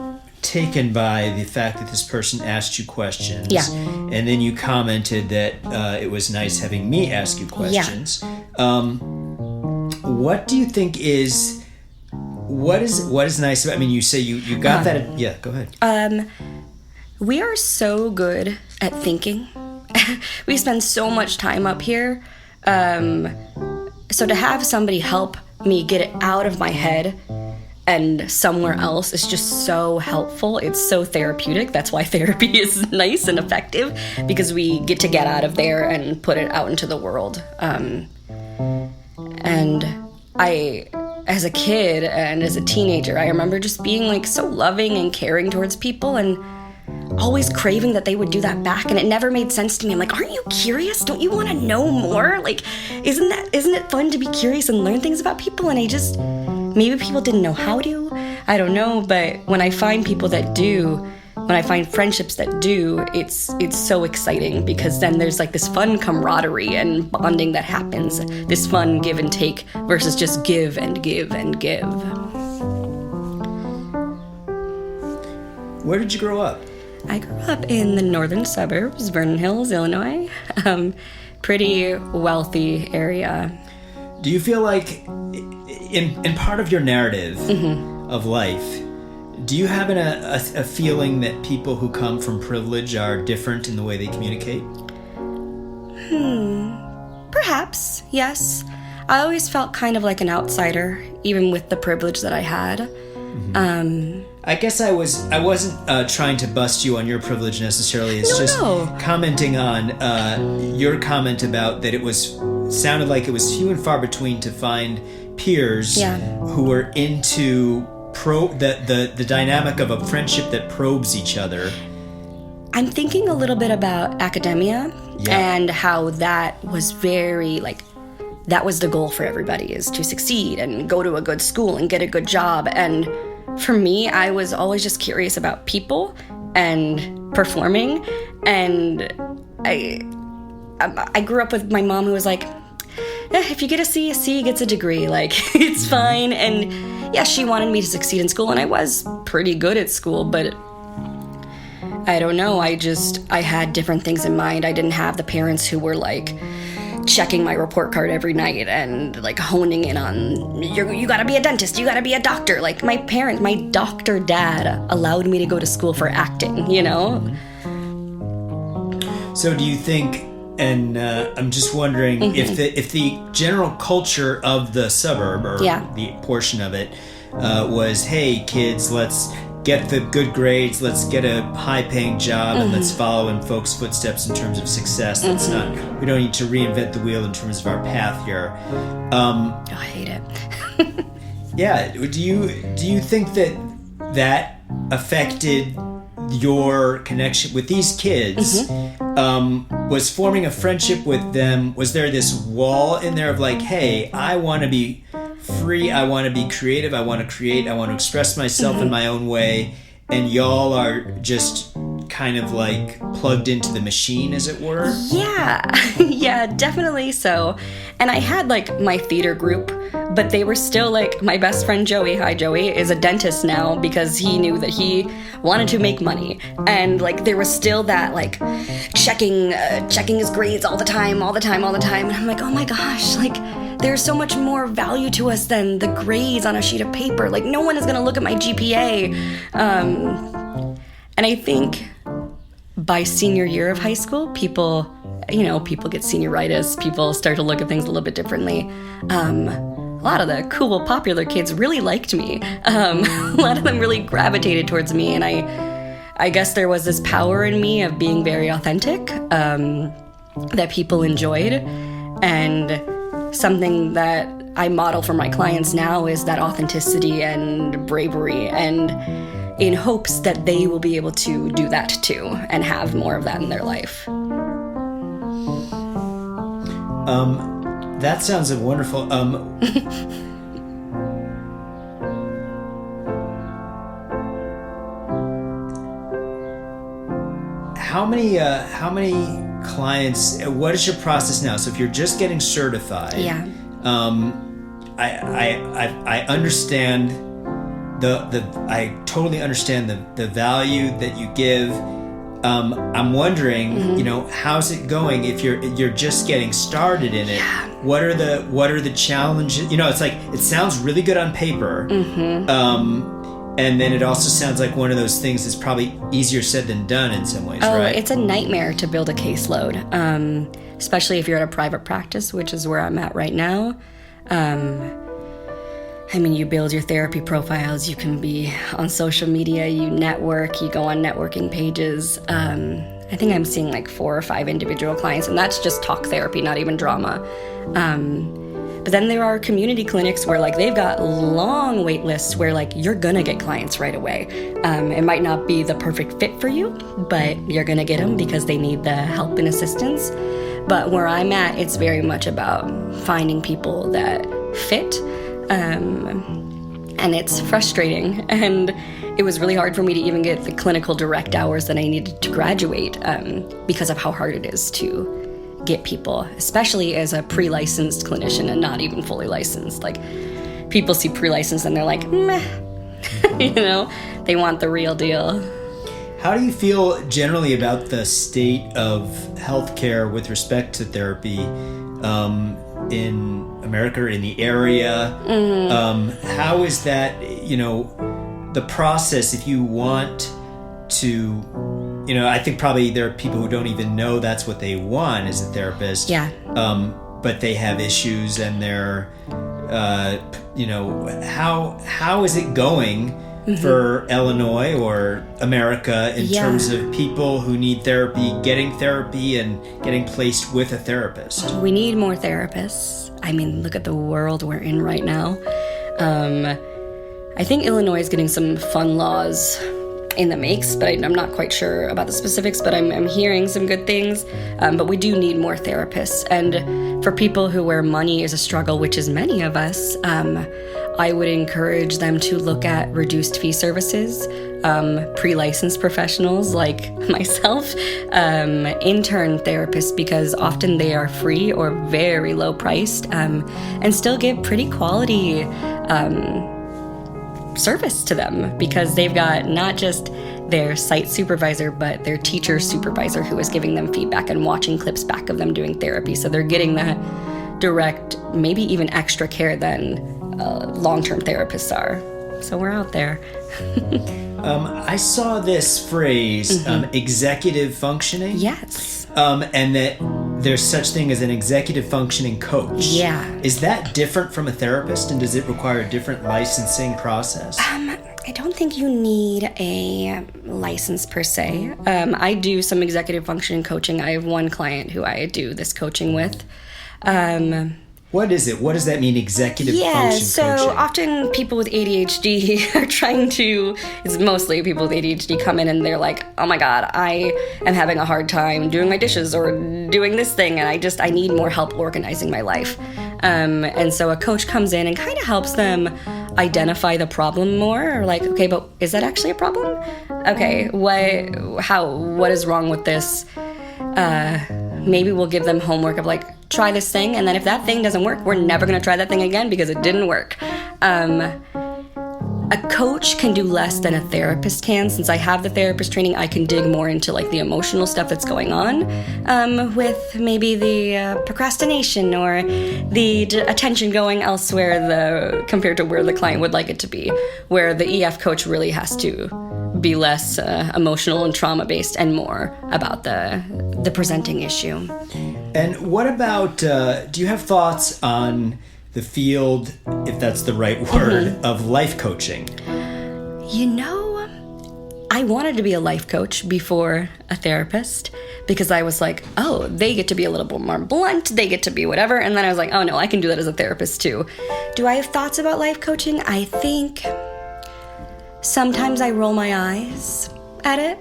taken by the fact that this person asked you questions. Yeah. And then you commented that it was nice having me ask you questions. Yeah. What do you think is nice about? I mean, you say you got that. Yeah, go ahead. We are so good at thinking. We spend so much time up here. So to have somebody help me get it out of my head and somewhere else is just so helpful. It's so therapeutic. That's why therapy is nice and effective, because we get to get out of there and put it out into the world. And I, as a kid and as a teenager, I remember just being like so loving and caring towards people and always craving that they would do that back. And it never made sense to me. I'm like, aren't you curious? Don't you want to know more? Like, isn't it fun to be curious and learn things about people? And maybe people didn't know how to. I don't know. But when I find people that do, when I find friendships that do, it's so exciting, because then there's like this fun camaraderie and bonding that happens. This fun give and take versus just give and give and give. Where did you grow up? I grew up in the northern suburbs, Vernon Hills, Illinois. Pretty wealthy area. Do you feel like in part of your narrative of life, do you have a feeling that people who come from privilege are different in the way they communicate? Perhaps, yes. I always felt kind of like an outsider, even with the privilege that I had. I guess I wasn't trying to bust you on your privilege necessarily. It's commenting on your comment about that sounded like it was few and far between to find peers who were into the dynamic of a friendship that probes each other. I'm thinking a little bit about academia and how that was very like that was the goal for everybody, is to succeed and go to a good school and get a good job. And for me, I was always just curious about people and performing. And I grew up with my mom, who was like, if you get a C gets a degree, like, it's fine. And yeah, she wanted me to succeed in school, and I was pretty good at school, but I don't know, I had different things in mind. I didn't have the parents who were like checking my report card every night and like honing in on, you gotta be a dentist, you gotta be a doctor. Like, my doctor dad allowed me to go to school for acting, you know? So do you think, and I'm just wondering, if the general culture of the suburb, or the portion of it, was, hey kids, let's get the good grades, let's get a high-paying job, and let's follow in folks' footsteps in terms of success. Let's we don't need to reinvent the wheel in terms of our path here. I hate it. Yeah, do you think that affected your connection with these kids? Was forming a friendship with them, was there this wall in there of like, hey, I want to be free, I want to be creative, I want to create, I want to express myself in my own way, and y'all are just kind of like plugged into the machine, as it were? Yeah, definitely so. And I had like my theater group, but they were still like, my best friend Joey, hi Joey, is a dentist now because he knew that he wanted to make money. And like, there was still that like checking his grades all the time. And I'm like, oh my gosh, like, there's so much more value to us than the grades on a sheet of paper. Like, no one is gonna look at my GPA. And I think by senior year of high school, people get senioritis, people start to look at things a little bit differently. A lot of the cool, popular kids really liked me. A lot of them really gravitated towards me, and I guess there was this power in me of being very authentic, that people enjoyed. And something that I model for my clients now is that authenticity and bravery, and in hopes that they will be able to do that too and have more of that in their life. That sounds wonderful. How many clients? What is your process now? So if you're just getting certified, I understand I totally understand the value that you give. I'm wondering, how's it going if you're just getting started in it? Yeah. What are the challenges? It's like, it sounds really good on paper. And then it also sounds like one of those things that's probably easier said than done in some ways, right? It's a nightmare to build a caseload, especially if you're at a private practice, which is where I'm at right now. You build your therapy profiles, you can be on social media, you network, you go on networking pages. I think I'm seeing like 4 or 5 individual clients, and that's just talk therapy, not even drama. But then there are community clinics where like they've got long wait lists where like you're gonna get clients right away. It might not be the perfect fit for you, but you're gonna get them because they need the help and assistance. But where I'm at, it's very much about finding people that fit. And it's frustrating, and it was really hard for me to even get the clinical direct hours that I needed to graduate, because of how hard it is to get people, especially as a pre-licensed clinician and not even fully licensed. Like, people see pre-licensed and they're like, meh, they want the real deal. How do you feel generally about the state of healthcare with respect to therapy in America, in the area? How is that, the process, if you want to, I think probably there are people who don't even know that's what they want as a therapist. Yeah. But they have issues, and they're, how is it going for Illinois or America in terms of people who need therapy, getting therapy and getting placed with a therapist? We need more therapists. Look at the world we're in right now. I think Illinois is getting some fun laws in the makes, but I'm not quite sure about the specifics, but I'm hearing some good things. But we do need more therapists. And for people where money is a struggle, which is many of us, I would encourage them to look at reduced fee services, pre-licensed professionals like myself, intern therapists, because often they are free or very low priced, and still give pretty quality service to them, because they've got not just their site supervisor, but their teacher supervisor who is giving them feedback and watching clips back of them doing therapy. So they're getting that direct, maybe even extra care than long-term therapists are. So we're out there. I saw this phrase, executive functioning. Yes. And that there's such thing as an executive functioning coach. Yeah. Is that different from a therapist, and does it require a different licensing process? I don't think you need a license per se. I do some executive functioning coaching. I have one client who I do this coaching with. What is it? What does that mean, executive function coaching? Yeah, so often people with ADHD are it's mostly people with ADHD come in and they're like, oh my God, I am having a hard time doing my dishes or doing this thing, and I need more help organizing my life. And so a coach comes in and kind of helps them identify the problem more, or like, okay, but is that actually a problem? Okay, what is wrong with this? Maybe we'll give them homework of like, try this thing, and then if that thing doesn't work, we're never going to try that thing again because it didn't work. A coach can do less than a therapist can. Since I have the therapist training, I can dig more into like the emotional stuff that's going on with maybe the procrastination or the attention going elsewhere compared to where the client would like it to be, where the EF coach really has to be less emotional and trauma-based and more about the presenting issue. And what about, do you have thoughts on the field, if that's the right word, of life coaching? You know, I wanted to be a life coach before a therapist, because I was like, oh, they get to be a little bit more blunt, they get to be whatever. And then I was like, oh no, I can do that as a therapist too. Do I have thoughts about life coaching? I think sometimes I roll my eyes at it.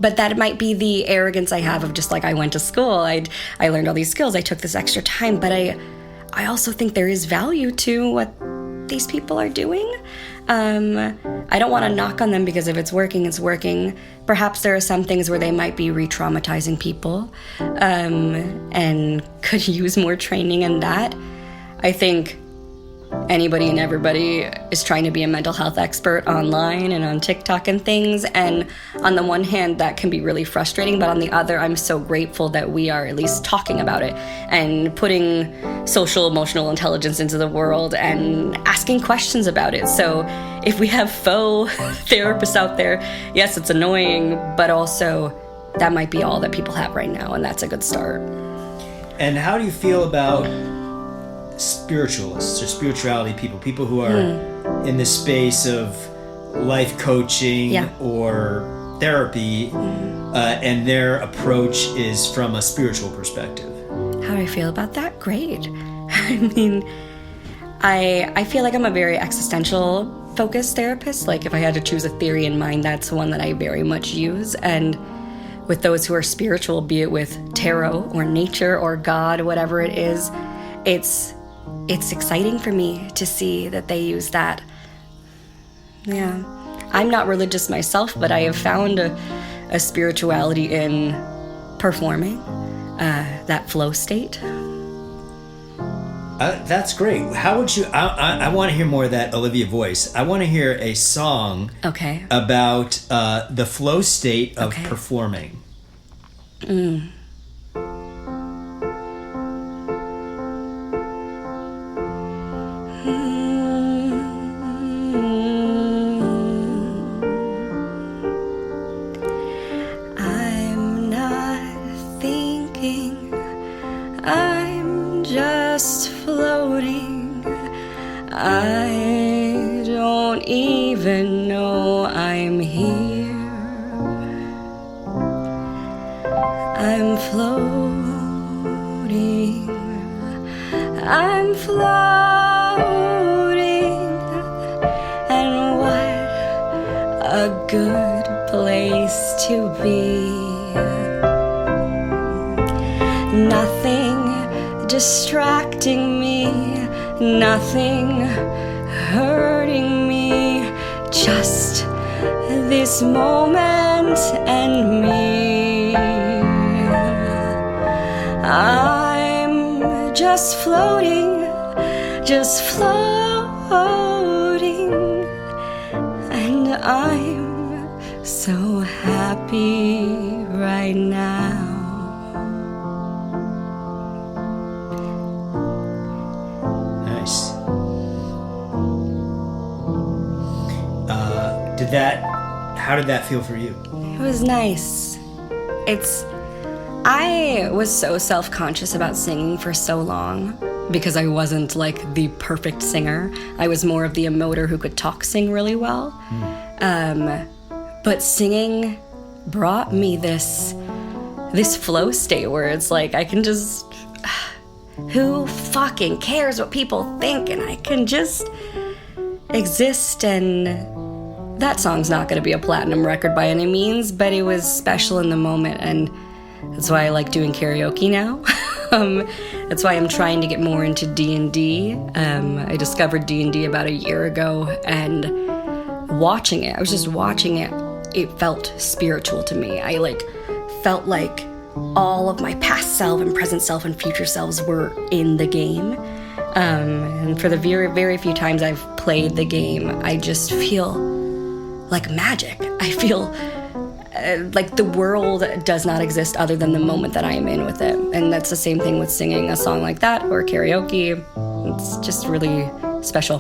But that might be the arrogance I have of just like, I went to school, I learned all these skills, I took this extra time, but I also think there is value to what these people are doing. I don't want to knock on them, because if it's working, it's working. Perhaps there are some things where they might be re-traumatizing people, and could use more training in that. I think anybody and everybody is trying to be a mental health expert online and on TikTok and things. And on the one hand, that can be really frustrating. But on the other, I'm so grateful that we are at least talking about it and putting social emotional intelligence into the world and asking questions about it. So if we have faux therapists out there, yes, it's annoying, but also that might be all that people have right now. And that's a good start. And how do you feel about spiritualists or spirituality people who are in the space of life coaching or therapy, and their approach is from a spiritual perspective? How do I feel about that? Great. I mean, I feel like I'm a very existential focused therapist. Like if I had to choose a theory in mind, that's one that I very much use. And with those who are spiritual, be it with tarot or nature or God, whatever it is, it's exciting for me to see that they use that. Yeah. I'm not religious myself, but I have found a spirituality in performing, that flow state. That's great. How would you, I want to hear more of that Olivia voice. I want to hear a song about the flow state of performing. Just floating. I don't even know I'm here. I'm floating. I'm floating. And what a good to be. Nothing distracting me, nothing hurting me, just this moment and me. I'm just floating, and I'm so happy right now. Nice. How did that feel for you? It was nice. I was so self-conscious about singing for so long because I wasn't like the perfect singer. I was more of the emoter who could sing really well. But singing brought me this flow state where it's like I can just, who fucking cares what people think, and I can just exist. And that song's not going to be a platinum record by any means, but it was special in the moment, and that's why I like doing karaoke now. That's why I'm trying to get more into D&D. I discovered D&D about a year ago, and I was just watching it, it felt spiritual to me. I felt like all of my past self and present self and future selves were in the game. And for the very, very few times I've played the game, I just feel like magic. I feel like the world does not exist other than the moment that I am in with it. And that's the same thing with singing a song like that or karaoke. It's just really special.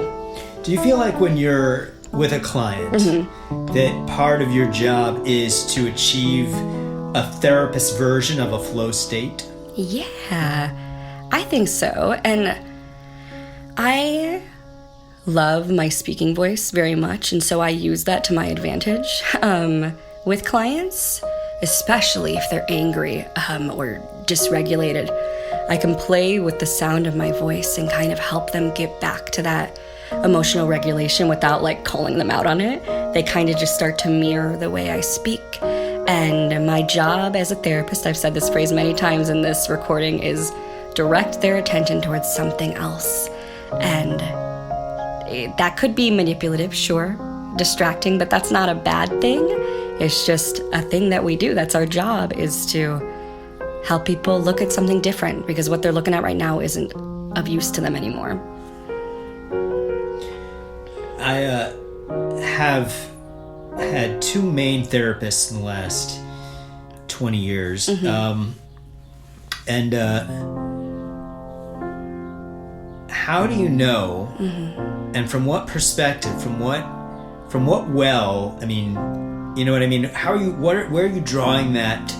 Do you feel like when you're with a client that part of your job is to achieve a therapist version of a flow state? Yeah, I think so. And I love my speaking voice very much, and so I use that to my advantage with clients, especially if they're angry or dysregulated. I can play with the sound of my voice and kind of help them get back to that emotional regulation without calling them out on it. They kind of just start to mirror the way I speak. And my job as a therapist, I've said this phrase many times in this recording, is direct their attention towards something else. And that could be manipulative, sure, distracting, but that's not a bad thing. It's just a thing that we do. That's our job, is to help people look at something different, because what they're looking at right now isn't of use to them anymore. I have had two main therapists in the last 20 years. How do you know, and from what perspective, from what well, I mean, you know what I mean? Where are you drawing that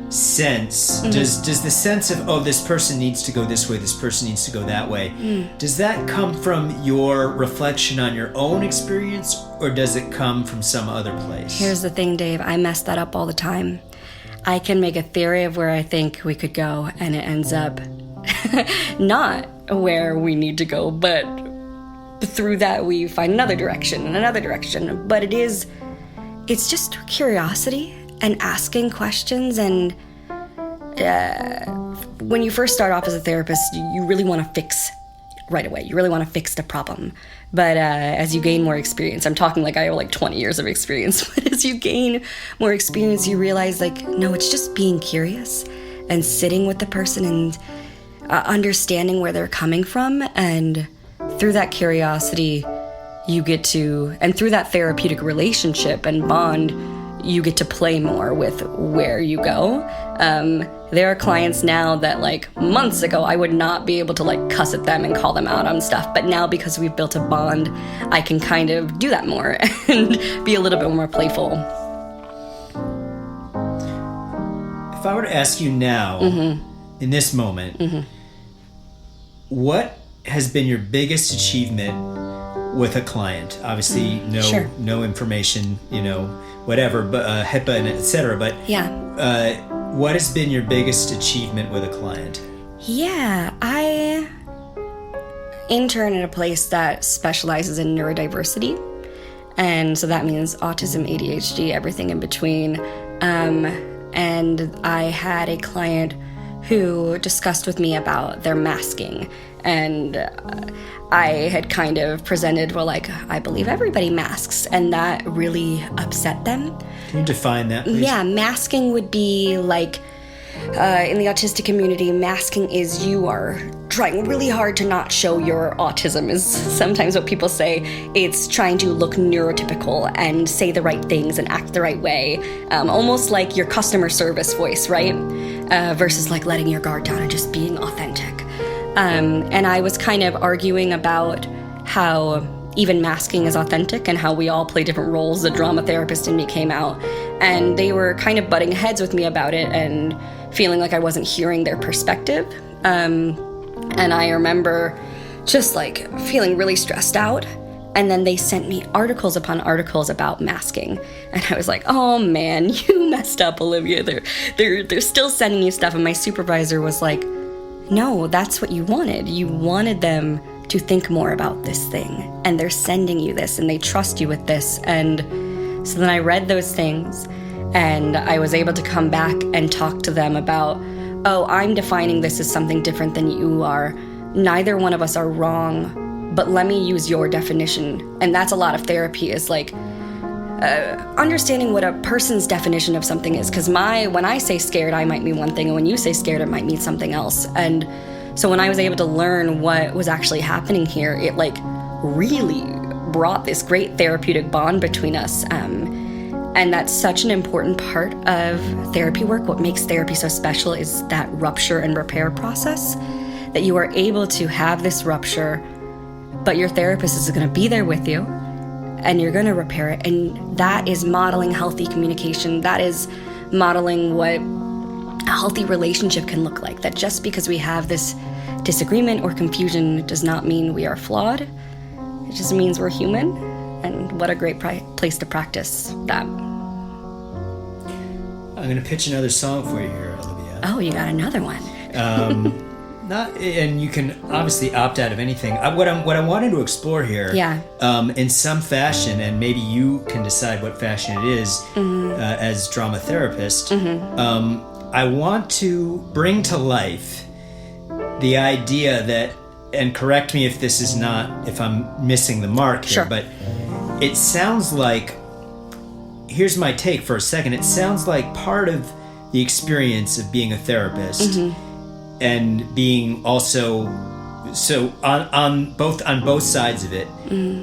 sense? Does the sense of, this person needs to go this way, this person needs to go that way, does that come from your reflection on your own experience, or does it come from some other place? Here's the thing, Dave. I mess that up all the time. I can make a theory of where I think we could go, and it ends up not where we need to go, but through that we find another direction and another direction. But it's just curiosity and asking questions. And when you first start off as a therapist, you really want to fix right away. You really want to fix the problem. But as you gain more experience, I'm talking like I have 20 years of experience, but as you gain more experience, you realize no, it's just being curious and sitting with the person and understanding where they're coming from. And through that curiosity, you get to, and through that therapeutic relationship and bond, you get to play more with where you go. There are clients now that months ago I would not be able to cuss at them and call them out on stuff, but now because we've built a bond, I can kind of do that more and be a little bit more playful. If I were to ask you now, in this moment, what has been your biggest achievement with a client? Obviously, no information, whatever, but HIPAA and et cetera. But what has been your biggest achievement with a client? Yeah, I intern at a place that specializes in neurodiversity, And so that means autism, ADHD, everything in between. And I had a client who discussed with me about their masking. And I had kind of presented, well, like, I believe everybody masks. And that really upset them. Can you define that, please? Yeah, masking would be like, in the autistic community, masking is you are trying really hard to not show your autism, is sometimes what people say. It's trying to look neurotypical and say the right things and act the right way, almost like your customer service voice, right? Versus like letting your guard down and just being authentic. And I was kind of arguing about how even masking is authentic and how we all play different roles. The drama therapist in me came out, and they were kind of butting heads with me about it and feeling like I wasn't hearing their perspective. And I remember just like feeling really stressed out. And then they sent me articles upon articles about masking. And I was like, oh man, you messed up, Olivia. They're still sending you stuff. And my supervisor was like, no, that's what you wanted. You wanted them to think more about this thing. And they're sending you this and they trust you with this. And so then I read those things and I was able to come back and talk to them about, oh, I'm defining this as something different than you are. Neither one of us are wrong, but let me use your definition. And that's a lot of therapy, is like understanding what a person's definition of something is. Because when I say scared, I might mean one thing, and when you say scared, it might mean something else. And so when I was able to learn what was actually happening here, it like really brought this great therapeutic bond between us. And that's such an important part of therapy work. What makes therapy so special is that rupture and repair process, that you are able to have this rupture, but your therapist is going to be there with you and you're going to repair it. And that is modeling healthy communication. That is modeling what a healthy relationship can look like. That just because we have this disagreement or confusion does not mean we are flawed. It just means we're human. And what a great place to practice that. I'm going to pitch another song for you here, Olivia. Oh, you got another one. And you can obviously opt out of anything. What I wanted to explore here, in some fashion, and maybe you can decide what fashion it is, as drama therapist. I want to bring to life the idea that, and correct me if I'm missing the mark here, but it sounds like, here's my take for a second, it sounds like part of the experience of being a therapist and being also, so on both sides of it,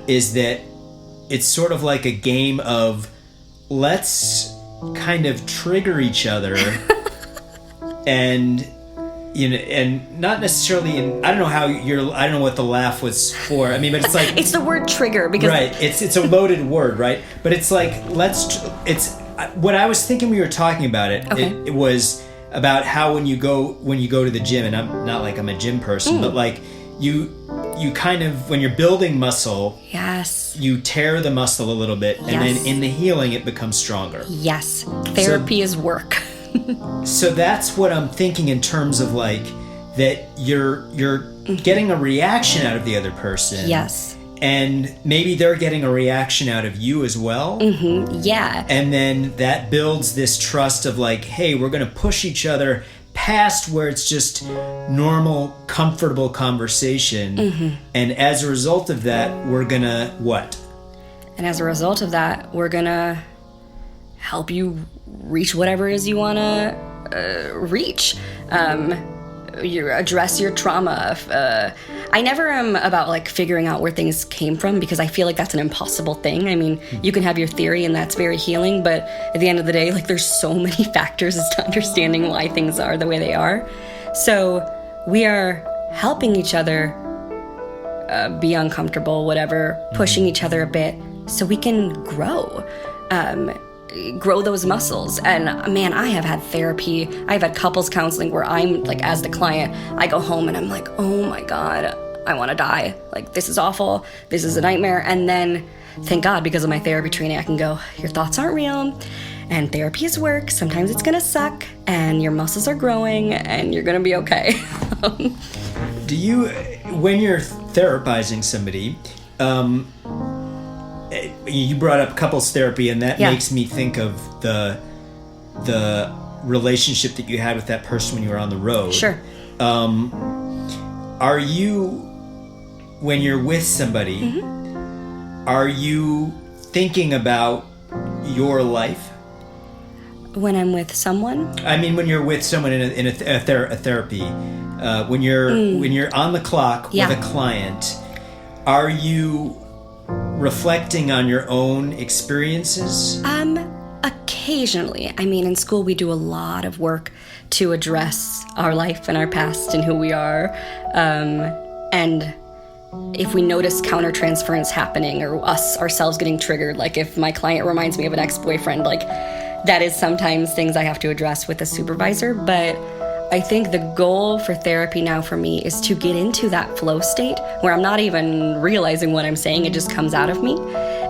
is that it's sort of like a game of let's kind of trigger each other and and not necessarily I don't know what the laugh was for. I mean, but it's like it's the word trigger because it's a loaded word, right? But it's like what I was thinking we were talking about it. Okay. It was about how when you go to the gym, and I'm not like I'm a gym person, but like you kind of, when you're building muscle, you tear the muscle a little bit, and then in the healing it becomes stronger. Yes, therapy is work. So that's what I'm thinking in terms of like that you're getting a reaction out of the other person. Yes. And maybe they're getting a reaction out of you as well. Yeah. And then that builds this trust of like, hey, we're going to push each other past where it's just normal, comfortable conversation. And as a result of that, we're going to what? And as a result of that, we're going to help you reach whatever it is you want to reach. You address your trauma. I never am about like figuring out where things came from, because I feel like that's an impossible thing. I mean, you can have your theory and that's very healing, but at the end of the day, like there's so many factors as to understanding why things are the way they are. So we are helping each other be uncomfortable, whatever, pushing each other a bit so we can grow those muscles. And man, I have had therapy. I've had couples counseling where I'm like, as the client, I go home and I'm like, oh my God, I want to die. Like, this is awful. This is a nightmare. And then thank God, because of my therapy training, I can go, your thoughts aren't real. And therapy is work. Sometimes it's going to suck and your muscles are growing and you're going to be okay. Do you, when you're therapizing somebody, you brought up couples therapy, and that Yeah. makes me think of the relationship that you had with that person when you were on the road. Sure. Are you, when you're with somebody, are you thinking about your life? When I'm with someone? I mean, when you're with someone in a therapy, when you're on the clock Yeah. with a client, are you reflecting on your own experiences? Occasionally. I mean, in school we do a lot of work to address our life and our past and who we are. And if we notice countertransference happening or us ourselves getting triggered, like if my client reminds me of an ex-boyfriend, like that is sometimes things I have to address with a supervisor. But I think the goal for therapy now for me is to get into that flow state where I'm not even realizing what I'm saying, it just comes out of me.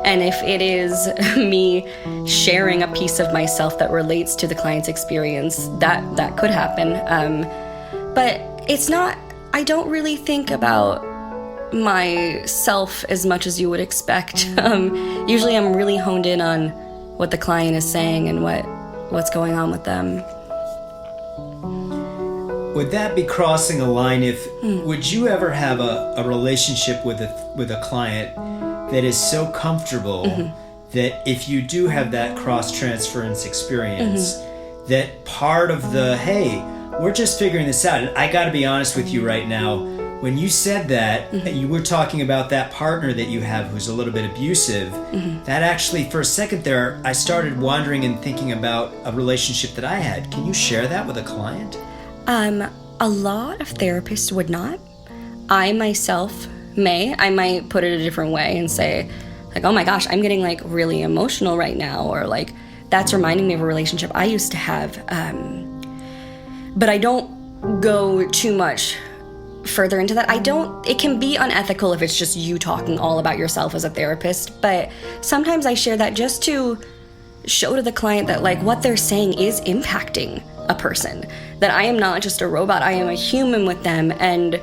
And if it is me sharing a piece of myself that relates to the client's experience, that could happen. But it's not, I don't really think about myself as much as you would expect. Usually I'm really honed in on what the client is saying and what's going on with them. Would that be crossing a line? Would you ever have a relationship with a client that is so comfortable that if you do have that cross-transference experience, that part of the, hey, we're just figuring this out. And I got to be honest with you right now, when you said that, and you were talking about that partner that you have who's a little bit abusive, that actually, for a second there, I started wondering and thinking about a relationship that I had. Can you share that with a client? A lot of therapists would not. I myself I might put it a different way and say, like, oh my gosh, I'm getting like really emotional right now, or like that's reminding me of a relationship I used to have. But I don't go too much further into that. It can be unethical if it's just you talking all about yourself as a therapist, but sometimes I share that just to show to the client that like what they're saying is impacting a person, that I am not just a robot, I am a human with them, and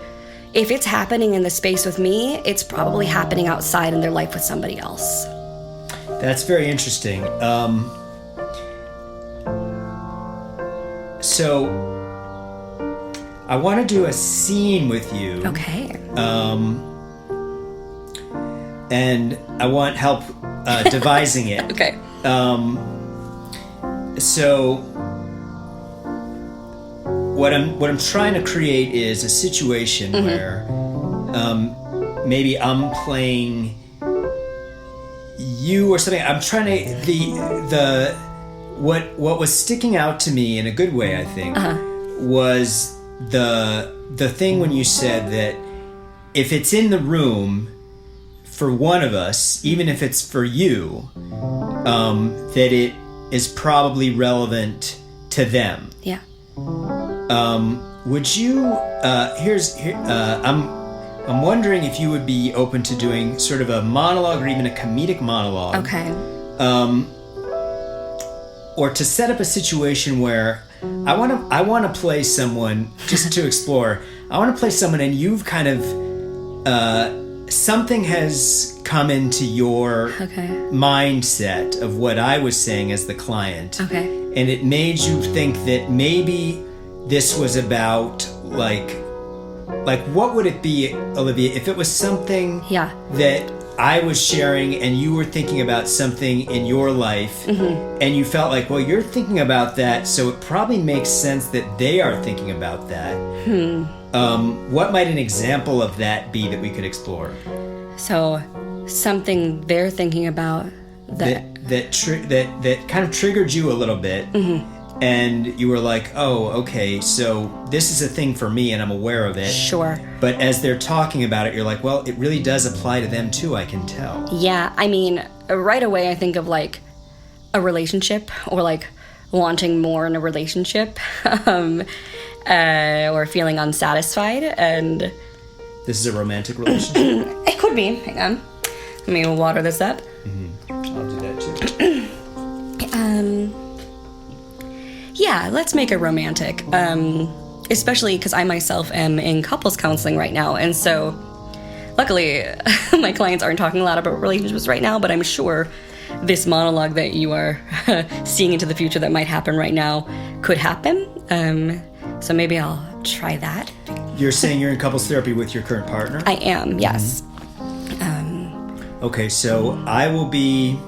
if it's happening in the space with me, it's probably happening outside in their life with somebody else. That's very interesting. So I want to do a scene with you. Okay. And I want help devising it. Okay. So what I'm trying to create is a situation where maybe I'm playing you or something. I'm trying to what was sticking out to me in a good way, I think, was the thing when you said that if it's in the room for one of us, even if it's for you, that it is probably relevant to them. Yeah. Would you? I'm wondering if you would be open to doing sort of a monologue or even a comedic monologue. Okay. Or to set up a situation where I want to play someone just to explore. I want to play someone, and you've kind of something has come into your mindset of what I was saying as the client. Okay. And it made you think that maybe this was about like what would it be, Olivia, if it was something that I was sharing and you were thinking about something in your life, and you felt like, well, you're thinking about that, so it probably makes sense that they are thinking about that. What might an example of that be that we could explore? So something they're thinking about that kind of triggered you a little bit, and you were like, oh, okay, so this is a thing for me and I'm aware of it. Sure. But as they're talking about it, you're like, well, it really does apply to them too, I can tell. Yeah, I mean, right away I think of like a relationship, or like wanting more in a relationship, or feeling unsatisfied, and... This is a romantic relationship? It could be. Hang on. Let me water this up. I'll do that too. Yeah, let's make it romantic. Especially because I myself am in couples counseling right now, and so luckily, my clients aren't talking a lot about relationships right now, but I'm sure this monologue that you are seeing into the future that might happen right now could happen. So maybe I'll try that. You're saying you're in couples therapy with your current partner? I am, yes. Okay, so I will be.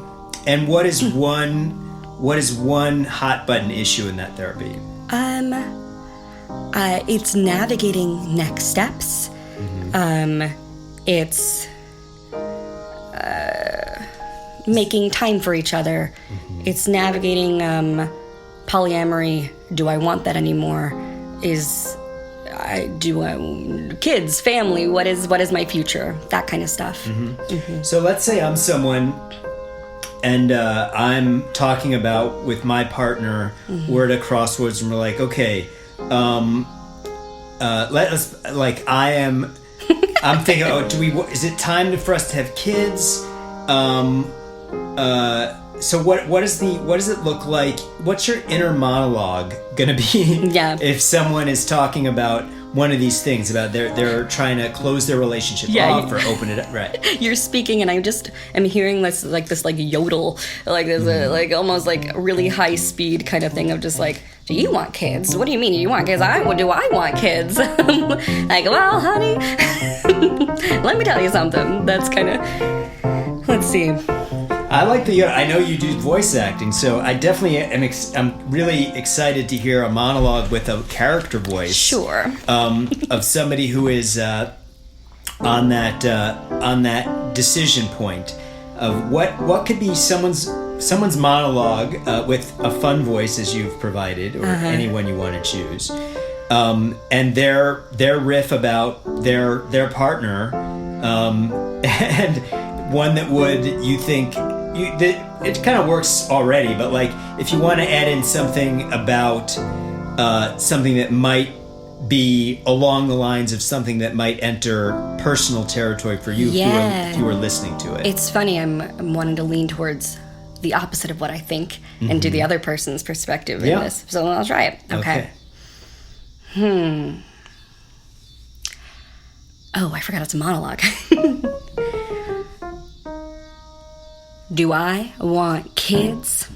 And what is one hot button issue in that therapy? It's navigating next steps. It's making time for each other. It's navigating polyamory. Do I want that anymore? Kids, family, what is my future? That kind of stuff. So let's say I'm someone and I'm talking about with my partner, we're at a crossroads and we're like, okay, I'm thinking, is it time for us to have kids? So what does it look like? What's your inner monologue gonna be? Yeah. If someone is talking about one of these things, about they're trying to close their relationship off or open it up, right? You're speaking, and I just am hearing this yodel, like this, like almost like really high speed kind of thing of just like, do you want kids? What do you mean you want kids? Do I want kids? Like, well, honey, let me tell you something. That's kind of, let's see. I like I know you do voice acting, so I definitely I'm really excited to hear a monologue with a character voice. Sure. Of somebody who is on that decision point of what could be someone's monologue with a fun voice as you've provided, or anyone you want to choose, and their riff about their partner, and one that you think. It kind of works already, but like if you want to add in something about something that might be along the lines of something that might enter personal territory for you if you were listening to it. It's funny, I'm wanting to lean towards the opposite of what I think and do the other person's perspective in this. So I'll try it. Okay. Oh, I forgot it's a monologue. Do I want kids?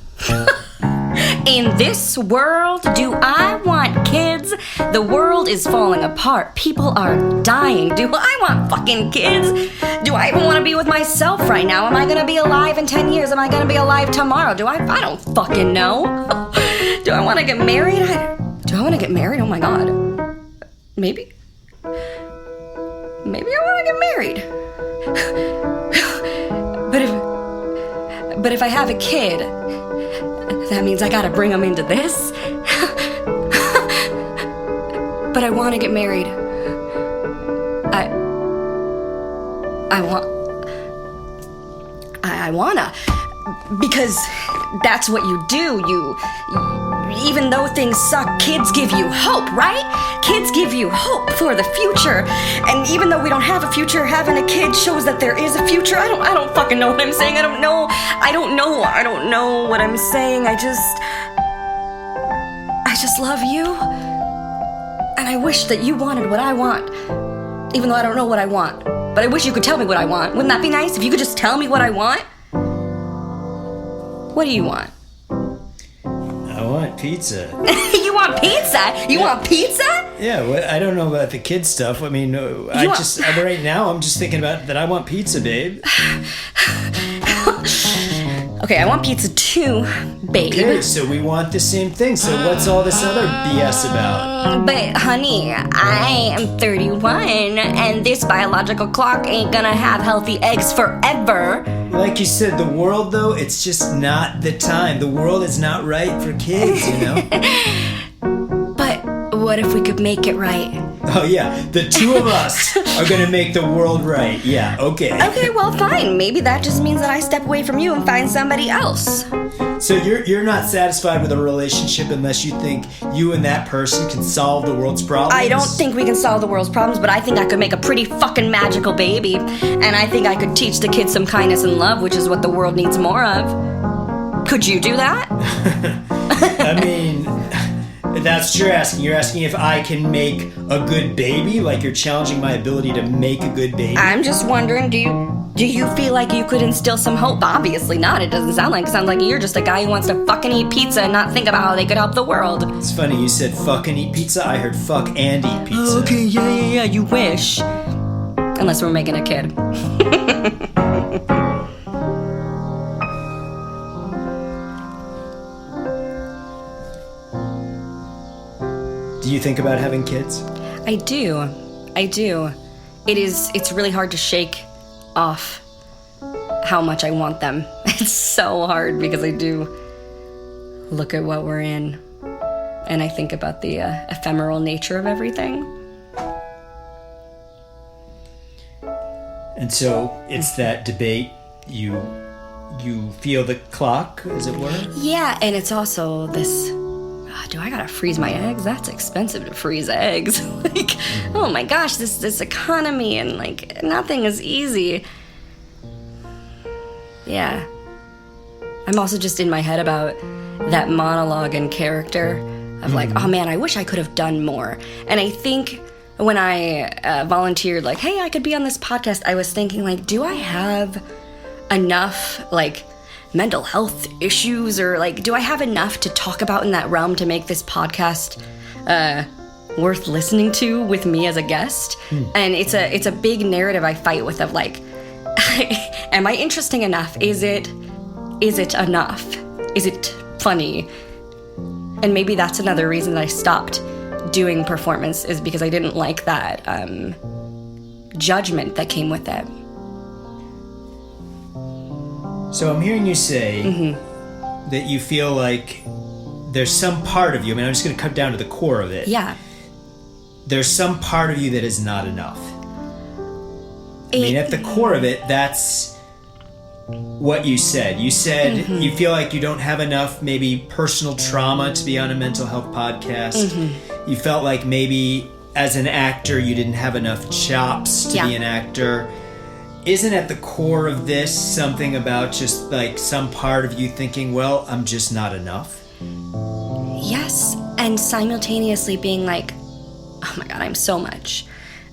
In this world, do I want kids? The world is falling apart. People are dying. Do I want fucking kids? Do I even want to be with myself right now? Am I going to be alive in 10 years? Am I going to be alive tomorrow? I don't fucking know. Do I want to get married? Do I want to get married? Oh my God. Maybe I want to get married. But if I have a kid, that means I gotta bring him into this. But I want to get married. I wanna, because that's what you do. Even though things suck, kids give you hope, right? Kids give you hope for the future. And even though we don't have a future, having a kid shows that there is a future. I don't fucking know what I'm saying. I don't know what I'm saying. I just love you. And I wish that you wanted what I want. Even though I don't know what I want. But I wish you could tell me what I want. Wouldn't that be nice if you could just tell me what I want? What do you want? I want pizza. You want pizza? You want pizza? Yeah, well, I don't know about the kid stuff. I mean, right now I'm just thinking about that I want pizza, babe. Okay, I want pizza too, babe. Okay, so we want the same thing. So what's all this other BS about? But honey, I am 31 and this biological clock ain't gonna have healthy eggs forever. Like you said, the world though, it's just not the time. The world is not right for kids, you know? But what if we could make it right? Oh yeah, the two of us are gonna make the world right. Yeah, okay. Okay, well fine. Maybe that just means that I step away from you and find somebody else. So you're not satisfied with a relationship unless you think you and that person can solve the world's problems? I don't think we can solve the world's problems, but I think I could make a pretty fucking magical baby. And I think I could teach the kids some kindness and love, which is what the world needs more of. Could you do that? I mean, That's what you're asking. You're asking if I can make a good baby? Like you're challenging my ability to make a good baby? I'm just wondering, do you feel like you could instill some hope? Obviously not. It doesn't sound like it. Sounds like you're just a guy who wants to fucking eat pizza and not think about how they could help the world. It's funny, you said fucking eat pizza. I heard fuck and eat pizza. Okay, yeah, you wish. Unless we're making a kid. Do you think about having kids? I do. It's really hard to shake off how much I want them. It's so hard because I do look at what we're in and I think about the ephemeral nature of everything. And so it's that debate, you feel the clock, as it were? Yeah, and it's also this, do I gotta freeze my eggs? That's expensive to freeze eggs. Oh my gosh, this economy and nothing is easy. Yeah. I'm also just in my head about that monologue and character of oh man, I wish I could have done more. And I think when I volunteered, hey, I could be on this podcast, I was thinking, do I have enough, mental health issues, or, do I have enough to talk about in that realm to make this podcast worth listening to with me as a guest? And it's a big narrative I fight with of, am I interesting enough? Is it enough? Is it funny? And maybe that's another reason that I stopped doing performance, is because I didn't like that judgment that came with it. So I'm hearing you say that you feel like there's some part of you, I'm just going to cut down to the core of it. Yeah. There's some part of you that is not enough. At the core of it, that's what you said. You said you feel like you don't have enough maybe personal trauma to be on a mental health podcast. You felt like maybe as an actor you didn't have enough chops to be an actor. Isn't at the core of this something about just some part of you thinking, well, I'm just not enough? Yes, and simultaneously being oh my god, I'm so much.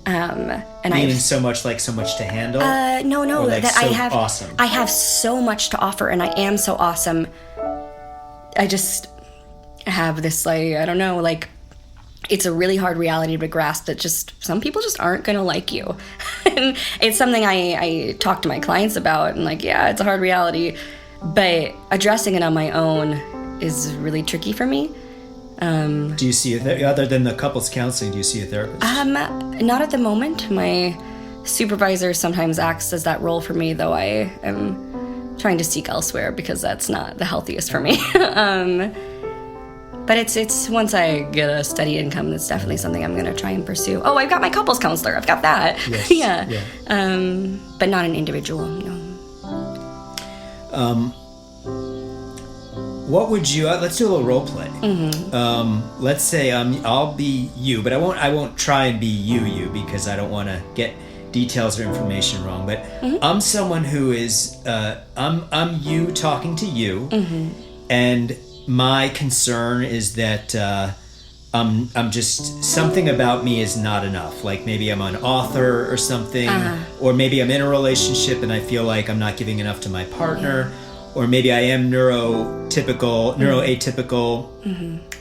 Meaning so much to handle? No, that so I have awesome. I have so much to offer, and I am so awesome. I just have this I don't know, it's a really hard reality to grasp that just some people just aren't gonna like you. And it's something I talk to my clients about, and yeah, it's a hard reality, but addressing it on my own is really tricky for me. Do you see other than the couples counseling, do you see a therapist? Not at the moment. My supervisor sometimes acts as that role for me, though I am trying to seek elsewhere because that's not the healthiest for me. But it's once I get a steady income, that's definitely something I'm going to try and pursue. Oh, I've got my couples counselor. I've got that. Yes. Yeah. But not an individual, no. What would you? Let's do a little role play. Let's say I'll be you, but I won't try and be you because I don't want to get details or information wrong. But I'm someone who is I'm you talking to you, and my concern is that I'm just something about me is not enough. Maybe I'm an author or something, or maybe I'm in a relationship and I feel like I'm not giving enough to my partner. Or maybe I am atypical,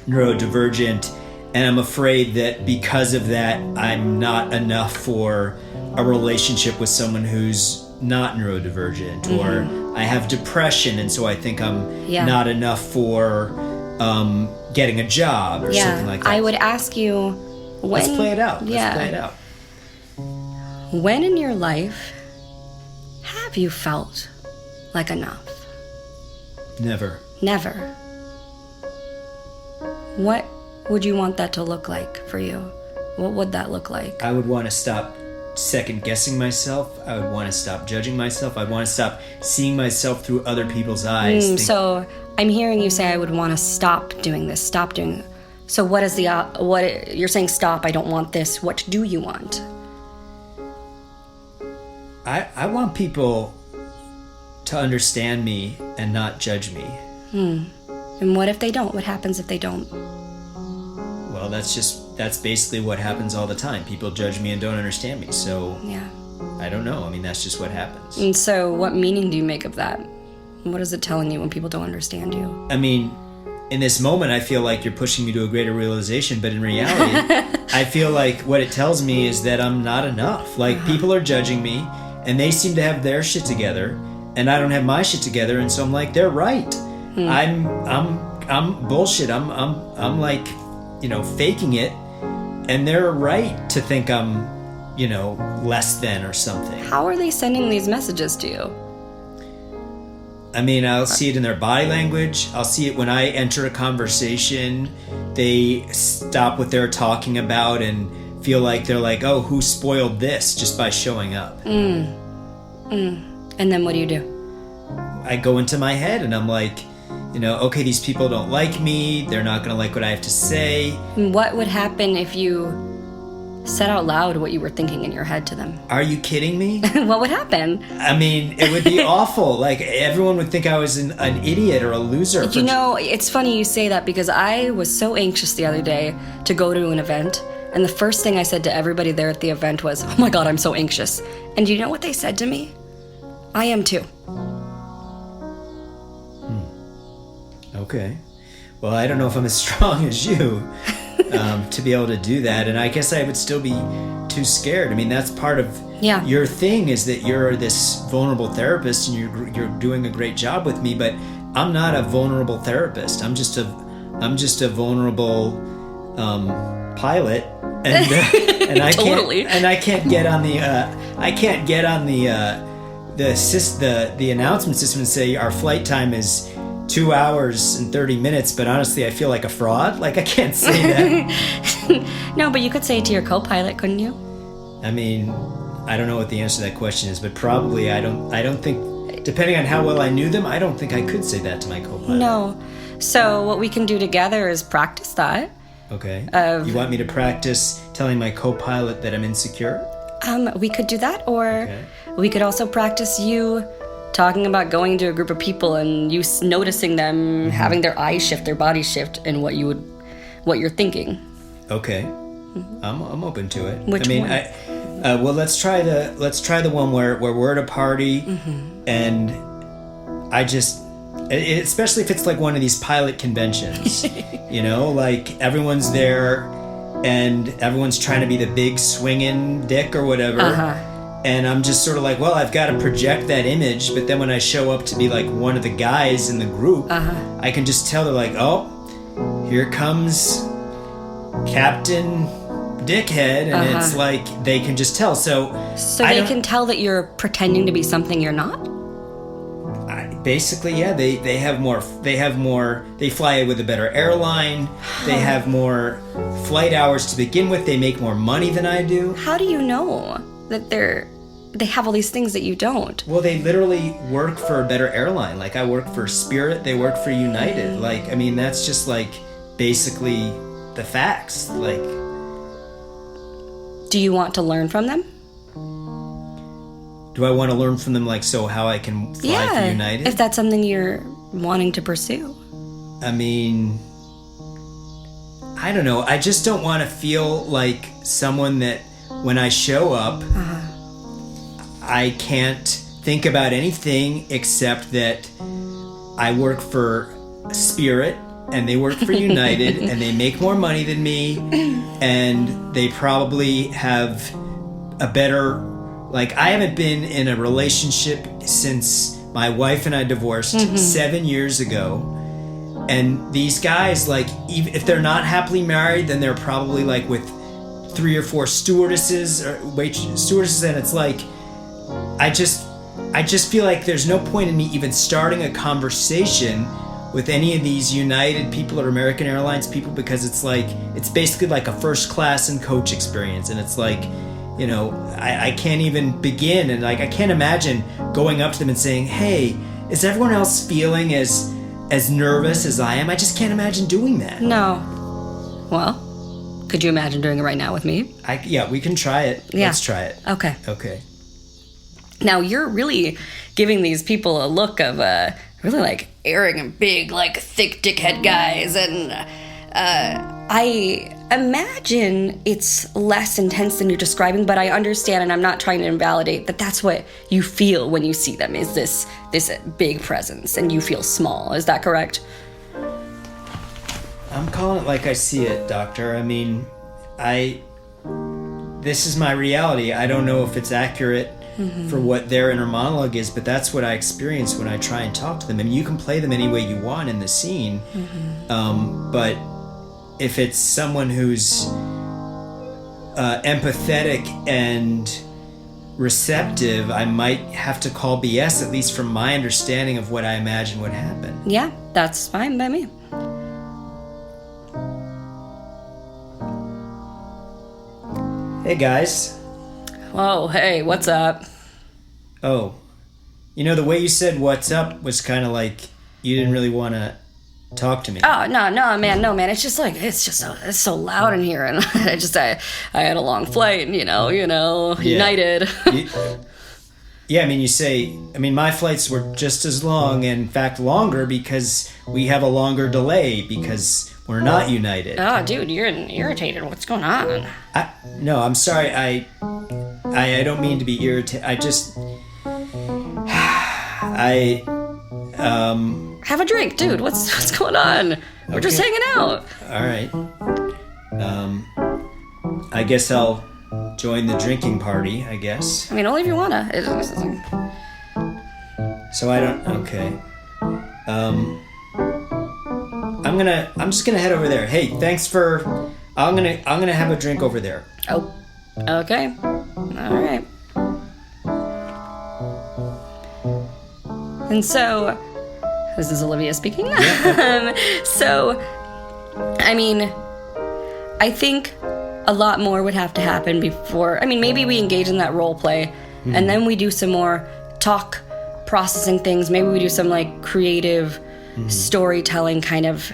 neurodivergent, and I'm afraid that because of that, I'm not enough for a relationship with someone who's not neurodivergent. Or I have depression, and so I think I'm not enough for getting a job or something like that. I would ask you, let's play it out. When in your life have you felt like enough? Never. What would you want that to look like for you? What would that look like? I would want to stop second guessing myself. I would want to stop judging myself. I'd want to stop seeing myself through other people's eyes. So I'm hearing you say I would want to stop doing this. So what is what you're saying? Stop. I don't want this. What do you want? I want people to understand me and not judge me. And what if they don't? What happens if they don't? that's basically what happens all the time. People judge me and don't understand me. So Yeah. I don't know. I mean, that's just what happens. And so what meaning do you make of that? What is it telling you when people don't understand you? I mean, in this moment, I feel like you're pushing me to a greater realization, but in reality, I feel like what it tells me is that I'm not enough. Like, people are judging me, and they seem to have their shit together, and I don't have my shit together, and so I'm like, they're right. I'm bullshit. I'm like, faking it, and they're right to think I'm, less than or something. How are they sending these messages to you? I mean, I'll see it in their body language. I'll see it when I enter a conversation. They stop what they're talking about and feel like they're like, oh, who spoiled this just by showing up? And then what do? I go into my head and I'm like, okay, these people don't like me. They're not going to like what I have to say. What would happen if you said out loud what you were thinking in your head to them? Are you kidding me? What would happen? I mean, it would be awful. Like, everyone would think I was an idiot or a loser. It's funny you say that because I was so anxious the other day to go to an event. And the first thing I said to everybody there at the event was, oh my God, I'm so anxious. And do you know what they said to me? I am too. Okay. Well, I don't know if I'm as strong as you to be able to do that. And I guess I would still be too scared. I mean, that's part of your thing, is that you're this vulnerable therapist and you're doing a great job with me, but I'm not a vulnerable therapist. I'm just a vulnerable pilot. And I Totally. can't get on the announcement system and say our flight time is 2 hours and 30 minutes, but honestly, I feel like a fraud. Like, I can't say that. No, but you could say it to your co-pilot, couldn't you? I mean, I don't know what the answer to that question is, but probably I don't think, depending on how well I knew them, I don't think I could say that to my co-pilot. No. So what we can do together is practice that. Okay. You want me to practice telling my co-pilot that I'm insecure? We could do that, or we could also practice you talking about going to a group of people and you noticing them having their eyes shift, their body shift, and what you're thinking. Okay. I'm open to it. Which one? Well, let's try the one where we're at a party and I just, especially if it's like one of these pilot conventions, like everyone's there and everyone's trying to be the big swinging dick or whatever. And I'm just sort of like, well, I've got to project that image. But then when I show up to be like one of the guys in the group, I can just tell they're like, oh, here comes Captain Dickhead. And it's like, they can just tell. So they can tell that you're pretending to be something you're not? Basically, yeah, they fly with a better airline. They have more flight hours to begin with. They make more money than I do. How do you know that they have all these things that you don't? Well, they literally work for a better airline. Like, I work for Spirit, they work for United. Like, I mean, that's just like basically the facts. Like, do you want to learn from them? Do I want to learn from them, like, so how I can fly for United? If that's something you're wanting to pursue. I mean, I don't know. I just don't want to feel like someone that when I show up, I can't think about anything except that I work for Spirit and they work for United and they make more money than me and they probably have a better... Like, I haven't been in a relationship since my wife and I divorced 7 years ago. And these guys, like, even if they're not happily married, then they're probably, like, with 3 or 4 stewardesses, and it's like, I just feel like there's no point in me even starting a conversation with any of these United people or American Airlines people, because it's like, it's basically like a first class and coach experience. And it's like, I can't even begin, and like I can't imagine going up to them and saying, "Hey, is everyone else feeling as nervous as I am?" I just can't imagine doing that. No. Well, could you imagine doing it right now with me? Yeah, we can try it. Yeah. Let's try it. Okay. Now you're really giving these people a look of really like arrogant, big, like thick dickhead guys, and I imagine it's less intense than you're describing, but I understand, and I'm not trying to invalidate, that that's what you feel when you see them, is this big presence, and you feel small. Is that correct? I'm calling it like I see it, doctor. I mean, this is my reality. I don't know if it's accurate for what their inner monologue is, but that's what I experience when I try and talk to them. I mean, you can play them any way you want in the scene, but if it's someone who's empathetic and receptive, I might have to call BS, at least from my understanding of what I imagine would happen. Yeah, that's fine by me. Hey, guys. Whoa, hey, what's up? Oh, the way you said "what's up" was kind of like you didn't really want to talk to me. Oh, no, man. It's just like, it's so loud in here. And I had a long flight and, United. Yeah, I mean, my flights were just as long, and in fact longer, because we have a longer delay because we're not United. Oh, dude, you're irritated. What's going on? No, I'm sorry. I don't mean to be irritated. Have a drink, dude. What's going on? We're just hanging out. All right. I guess I'll join the drinking party, I guess. I mean, only if you wanna. So I don't. Okay. I'm just gonna head over there. Hey, thanks for. I'm gonna have a drink over there. Oh. Okay. All right. And so, this is Olivia speaking. Yeah. So, I mean, I think a lot more would have to happen before. I mean, maybe we engage in that role play, and then we do some more talk, processing things. Maybe we do some like creative storytelling kind of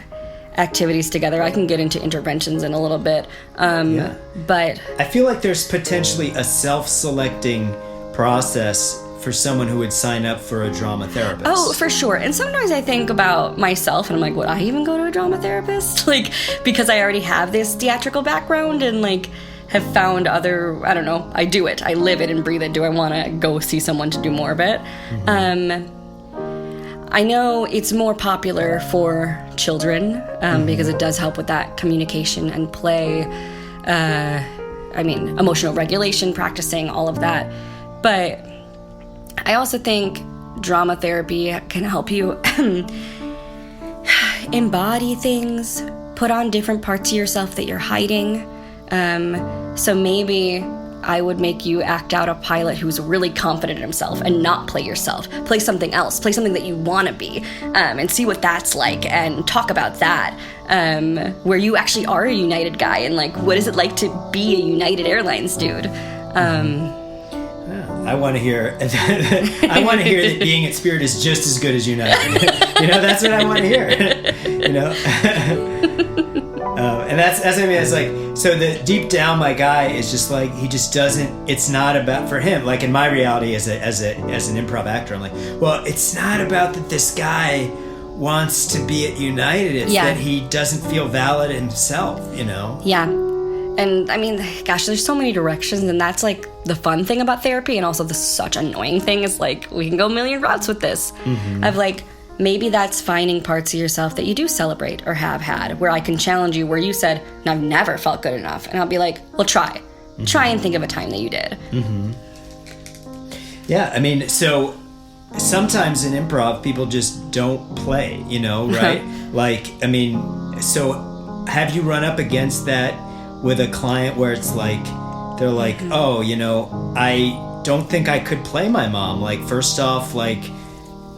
activities together. I can get into interventions in a little bit. But I feel like there's potentially a self-selecting process for someone who would sign up for a drama therapist. Oh, for sure. And sometimes I think about myself and I'm like, would I even go to a drama therapist? Like, because I already have this theatrical background and like have found other, I don't know, I do it. I live it and breathe it. Do I want to go see someone to do more of it? I know it's more popular for children because it does help with that communication and play. Emotional regulation, practicing, all of that. But I also think drama therapy can help you embody things, put on different parts of yourself that you're hiding. So maybe I would make you act out a pilot who's really confident in himself and not play yourself. Play something else. Play something that you want to be, and see what that's like and talk about that, where you actually are a United guy and like, what is it like to be a United Airlines dude? I want to hear. I want to hear that being at Spirit is just as good as United. That's what I want to hear. And that's what I mean. It's like, so the deep down, my guy is just like, he just doesn't. It's not about, for him. Like in my reality as an improv actor, I'm like, well, it's not about that this guy wants to be at United. It's that he doesn't feel valid himself. Yeah. And I mean, gosh, there's so many directions, and that's like the fun thing about therapy, and also the such annoying thing is like, we can go a million routes with this. Of like, maybe that's finding parts of yourself that you do celebrate or have had, where I can challenge you, where you said, I've never felt good enough. And I'll be like, well, try and think of a time that you did. Yeah, I mean, so sometimes in improv, people just don't play, right? Like, I mean, so have you run up against that with a client where it's like, they're like, oh, I don't think I could play my mom. Like, first off, like,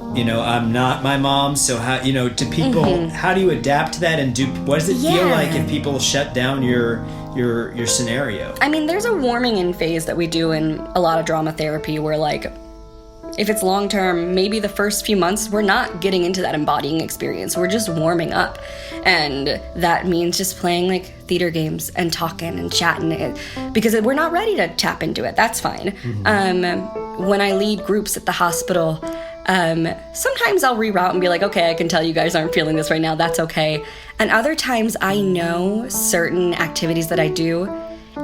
I'm not my mom. So how, to people, how do you adapt to that? And what does it feel like if people shut down your scenario? I mean, there's a warming in phase that we do in a lot of drama therapy where like, if it's long term, maybe the first few months, we're not getting into that embodying experience. We're just warming up. And that means just playing like theater games and talking and chatting because we're not ready to tap into it. That's fine. When I lead groups at the hospital, Sometimes I'll reroute and be like, okay, I can tell you guys aren't feeling this right now. That's okay. And other times I know certain activities that I do,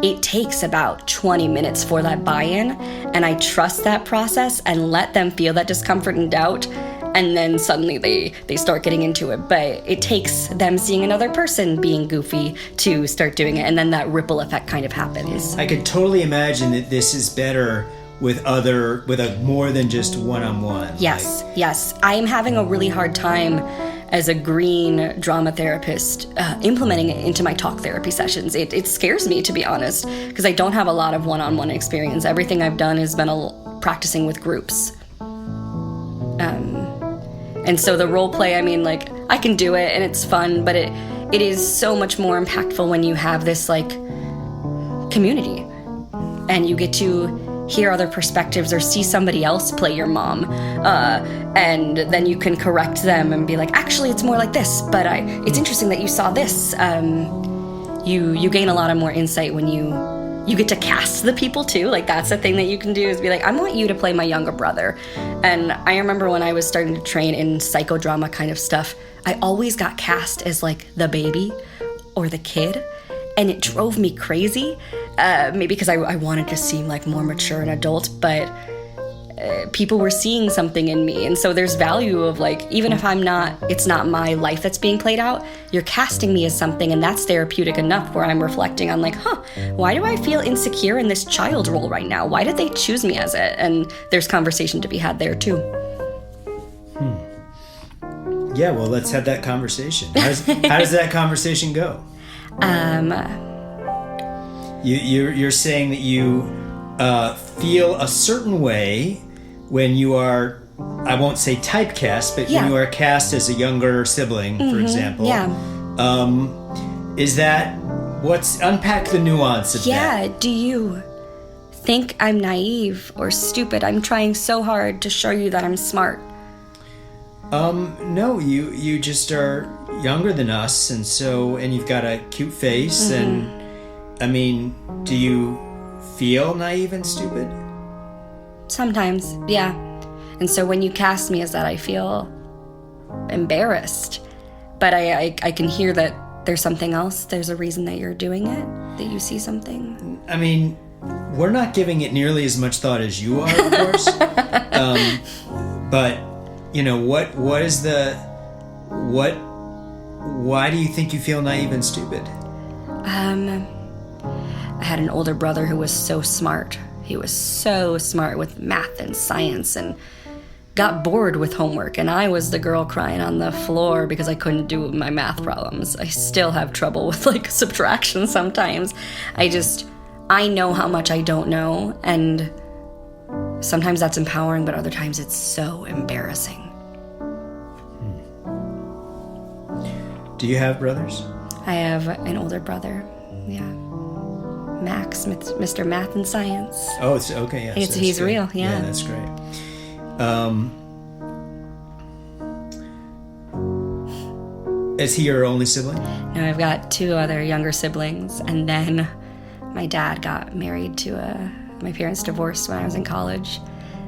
it takes about 20 minutes for that buy-in. And I trust that process and let them feel that discomfort and doubt. And then suddenly they start getting into it. But it takes them seeing another person being goofy to start doing it. And then that ripple effect kind of happens. I could totally imagine that this is better with a more than just one-on-one. Yes, yes. I am having a really hard time as a green drama therapist implementing it into my talk therapy sessions. It scares me, to be honest, because I don't have a lot of one-on-one experience. Everything I've done has been practicing with groups. And so the role play, I mean, like, I can do it and it's fun, but it is so much more impactful when you have this, like, community and you get to hear other perspectives or see somebody else play your mom, and then you can correct them and be like, actually it's more like this, but it's interesting that you saw this. You gain a lot of more insight when you get to cast the people too. Like, that's the thing that you can do, is be like, I want you to play my younger brother. And I remember when I was starting to train in psychodrama kind of stuff, I always got cast as like the baby or the kid, and it drove me crazy. Maybe because I wanted to seem like more mature and adult, but people were seeing something in me. And so there's value of, like, even if it's not my life that's being played out, you're casting me as something, and that's therapeutic enough where I'm reflecting on, like, why do I feel insecure in this child role right now? Why did they choose me as it? And there's conversation to be had there too. Yeah, well, let's have that conversation. How does that conversation go? You're saying that you feel a certain way when you are, I won't say typecast, but when you are cast as a younger sibling, for example. Yeah. Unpack the nuance of that. Yeah, do you think I'm naive or stupid? I'm trying so hard to show you that I'm smart. No, you just are younger than us, and you've got a cute face, and I mean, do you feel naive and stupid? Sometimes, yeah. And so when you cast me as that, I feel embarrassed. But I can hear that there's something else. There's a reason that you're doing it, that you see something. I mean, we're not giving it nearly as much thought as you are, of course. But, you know, why do you think you feel naive and stupid? I had an older brother who was so smart. He was so smart with math and science and got bored with homework. And I was the girl crying on the floor because I couldn't do my math problems. I still have trouble with, like, subtraction sometimes. I know how much I don't know. And sometimes that's empowering, but other times it's so embarrassing. Do you have brothers? I have an older brother, yeah. Max, Mr. Math and Science. Oh, it's okay. Yeah, he's great. real. Yeah, that's great. Is he your only sibling? No, I've got two other younger siblings, and then my dad got married to my parents divorced when I was in college.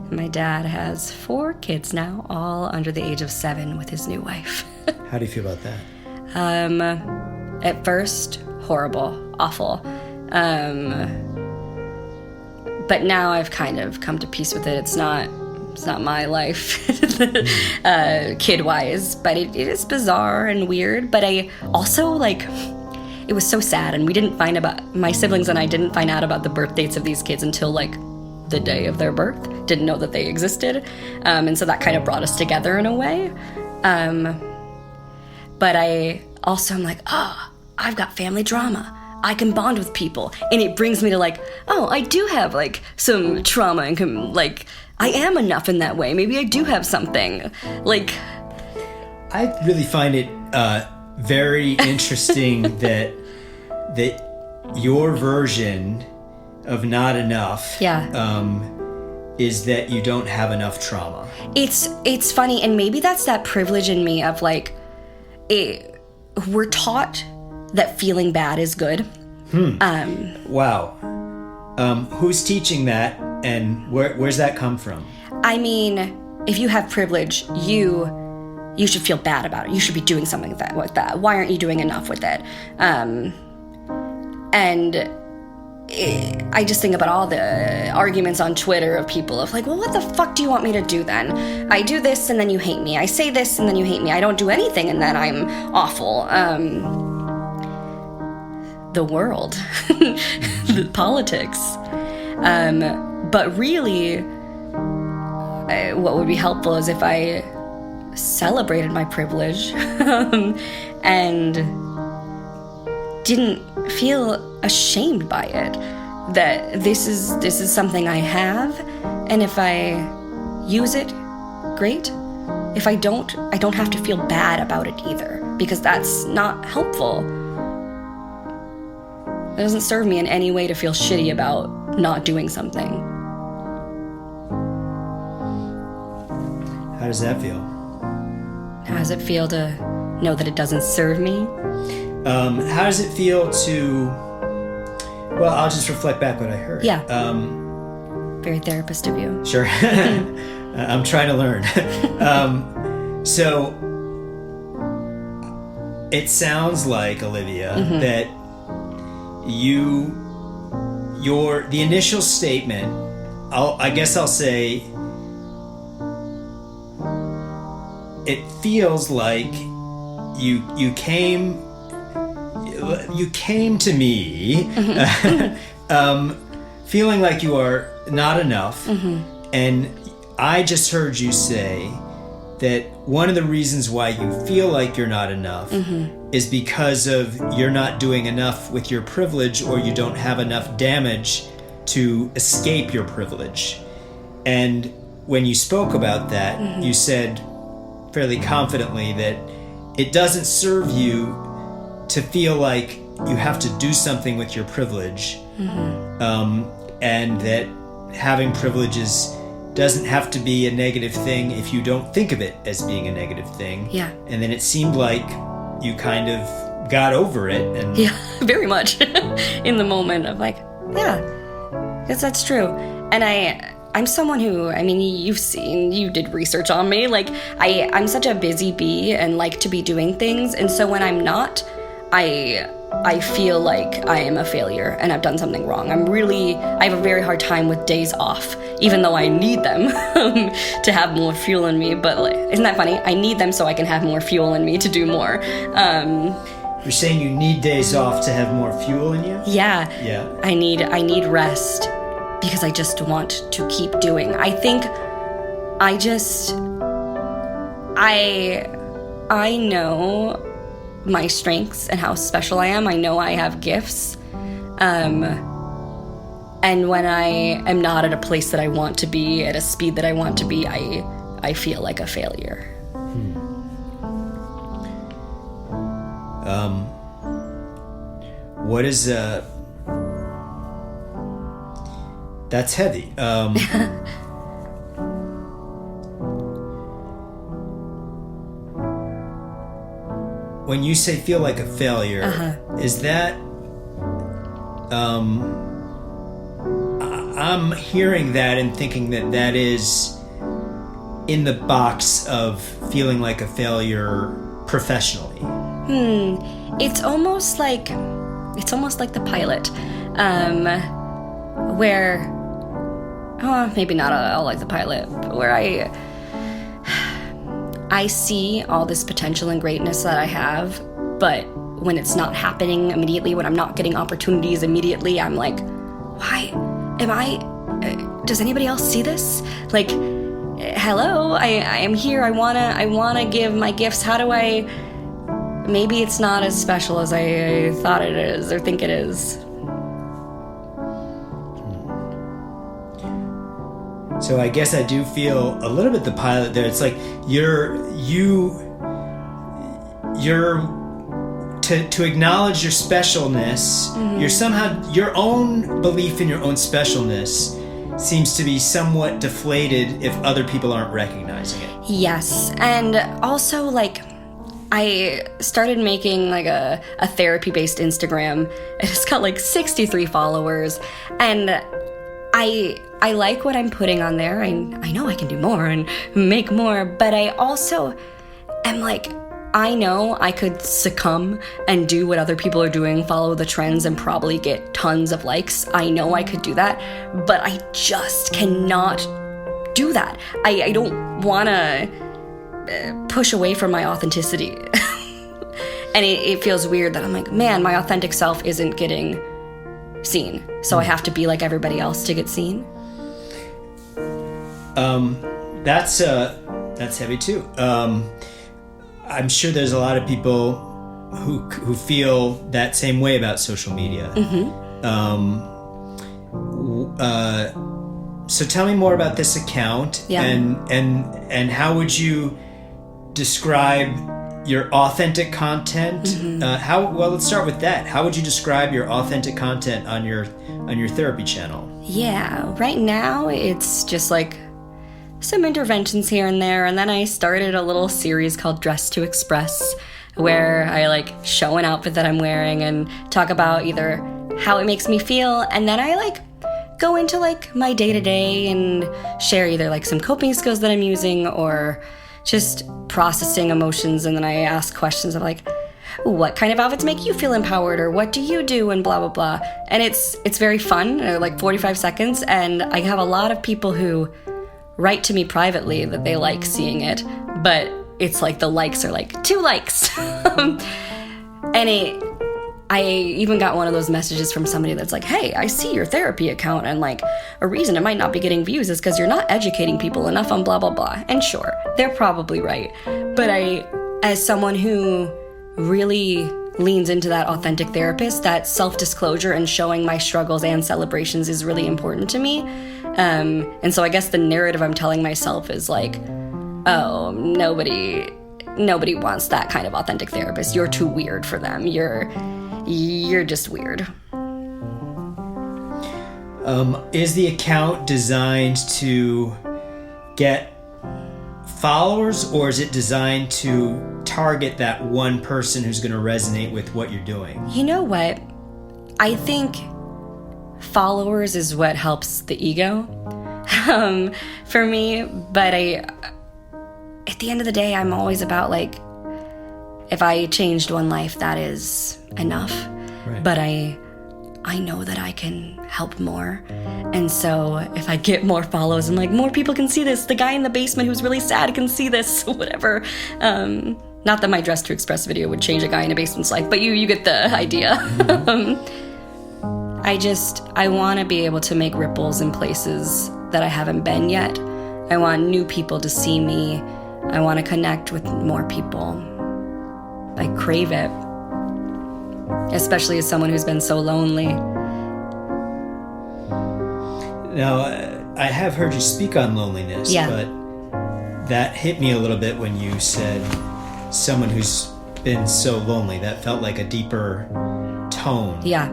And my dad has 4 kids now, all under the age of 7, with his new wife. How do you feel about that? At first, horrible, awful. But now I've kind of come to peace with it. It's not my life, kid-wise, but it is bizarre and weird. But I also, like, it was so sad, and my siblings and I didn't find out about the birth dates of these kids until, like, the day of their birth. Didn't know that they existed. And so that kind of brought us together in a way. But I also am like, I've got family drama. I can bond with people. And it brings me to, like, I do have, like, some trauma and, like, I am enough in that way. Maybe I do have something. Like, I really find it very interesting that your version of not enough is that you don't have enough trauma. It's funny, and maybe that's that privilege in me of, like, we're taught that feeling bad is good. Wow. Who's teaching that, and where's that come from? I mean, if you have privilege, you should feel bad about it. You should be doing something with that. Why aren't you doing enough with it? I just think about all the arguments on Twitter of people of like, well, what the fuck do you want me to do then? I do this and then you hate me. I say this and then you hate me. I don't do anything and then I'm awful. The world, the politics. But really, what would be helpful is if I celebrated my privilege and didn't feel ashamed by it, that this is something I have, and if I use it, great. If I don't have to feel bad about it either, because that's not helpful. It doesn't serve me in any way to feel shitty about not doing something. How does that feel? How does it feel to know that it doesn't serve me? How does it feel to... Well, I'll just reflect back what I heard. Yeah. Very therapist of you. Sure. I'm trying to learn. So, it sounds like, Olivia, that the initial statement, I guess I'll say, it feels like you came to me feeling like you are not enough, and I just heard you say that one of the reasons why you feel like you're not enough is because of you're not doing enough with your privilege, or you don't have enough damage to escape your privilege. And when you spoke about that, you said fairly confidently that it doesn't serve you to feel like you have to do something with your privilege, and that having privileges doesn't have to be a negative thing if you don't think of it as being a negative thing. Yeah. And then it seemed like you kind of got over it. And yeah, very much in the moment of like, yeah, guess that's true. And I'm someone who, I mean, you did research on me. Like, I'm such a busy bee and like to be doing things. And so when I'm not, I feel like I am a failure and I've done something wrong. I have a very hard time with days off, even though I need them to have more fuel in me. But like, isn't that funny? I need them so I can have more fuel in me to do more. You're saying you need days off to have more fuel in you? Yeah. Yeah. I need rest because I just want to keep doing. I think I know my strengths and how special I am. I know I have gifts. And when I am not at a place that I want to be, at a speed that I want to be, I feel like a failure. What is that's heavy. When you say feel like a failure, is that I'm hearing that and thinking that is in the box of feeling like a failure professionally. It's almost like the pilot, where maybe not all like the pilot, but where I see all this potential and greatness that I have, but when it's not happening immediately, when I'm not getting opportunities immediately, I'm like, why am I, does anybody else see this? Like, hello, I am here, I wanna give my gifts, how do I, maybe it's not as special as I thought it is or think it is. So I guess I do feel a little bit the pilot there. It's like you're to acknowledge your specialness. You're somehow, your own belief in your own specialness seems to be somewhat deflated if other people aren't recognizing it. Yes, and also like I started making like a therapy-based Instagram. It's got like 63 followers, and I like what I'm putting on there. I know I can do more and make more, but I also am like, I know I could succumb and do what other people are doing, follow the trends, and probably get tons of likes. I know I could do that, but I just cannot do that. I don't want to push away from my authenticity. And it feels weird that I'm like, man, my authentic self isn't getting seen. So I have to be like everybody else to get seen. That's heavy too. I'm sure there's a lot of people who feel that same way about social media. So tell me more about this account, and how would you describe your authentic content? Let's start with that. How would you describe your authentic content on your therapy channel? Yeah, right now it's just like some interventions here and there, and then I started a little series called Dress to Express, where I like show an outfit that I'm wearing and talk about either how it makes me feel, and then I like go into like my day-to-day and share either like some coping skills that I'm using or just processing emotions, and then I ask questions of like, what kind of outfits make you feel empowered, or what do you do, and blah blah blah. And it's very fun, like 45 seconds, and I have a lot of people who write to me privately that they like seeing it, but it's like the likes are like 2 likes. I even got one of those messages from somebody that's like, hey, I see your therapy account, and like a reason it might not be getting views is because you're not educating people enough on blah blah blah. And sure, they're probably right, but as someone who really leans into that authentic therapist, that self-disclosure and showing my struggles and celebrations is really important to me. And so I guess the narrative I'm telling myself is like, oh, nobody wants that kind of authentic therapist. You're too weird for them. You're just weird. Is the account designed to get followers, or is it designed to target that one person who's going to resonate with what you're doing? You know what? I think followers is what helps the ego for me, but at the end of the day, I'm always about like, if I changed one life, that is enough. Right. But I know that I can help more. And so if I get more follows and like more people can see this, the guy in the basement who's really sad can see this, whatever. Not that my Dress to Express video would change a guy in a basement's life, but you get the idea. I want to be able to make ripples in places that I haven't been yet. I want new people to see me. I want to connect with more people. I crave it, especially as someone who's been so lonely. Now, I have heard you speak on loneliness, but that hit me a little bit when you said someone who's been so lonely. That felt like a deeper tone. Yeah.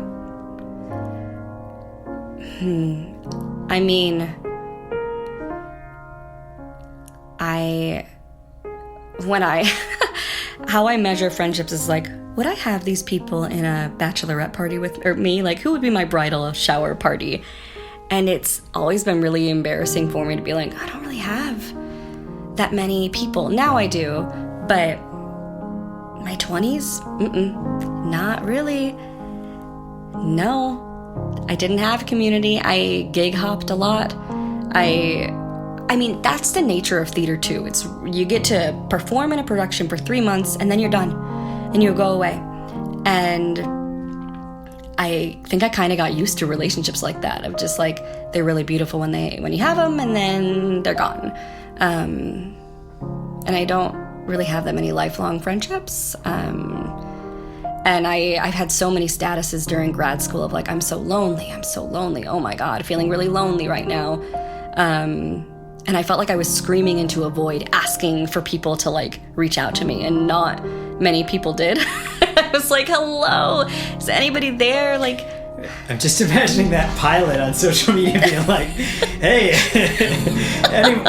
I mean, how I measure friendships is like, would I have these people in a bachelorette party with me? Like, who would be my bridal shower party? And it's always been really embarrassing for me to be like, I don't really have that many people. Now I do, but my 20s? Not really. No. I didn't have a community. I gig hopped a lot. I mean, that's the nature of theater too. It's you get to perform in a production for 3 months and then you're done and you go away. And I think I kind of got used to relationships like that, of just like, they're really beautiful when you have them and then they're gone. And I don't really have that many lifelong friendships. And I've had so many statuses during grad school of like, I'm so lonely, oh my God, feeling really lonely right now. And I felt like I was screaming into a void, asking for people to like reach out to me, and not many people did. I was like, hello, is anybody there? Like, I'm just imagining that pilot on social media being like, hey,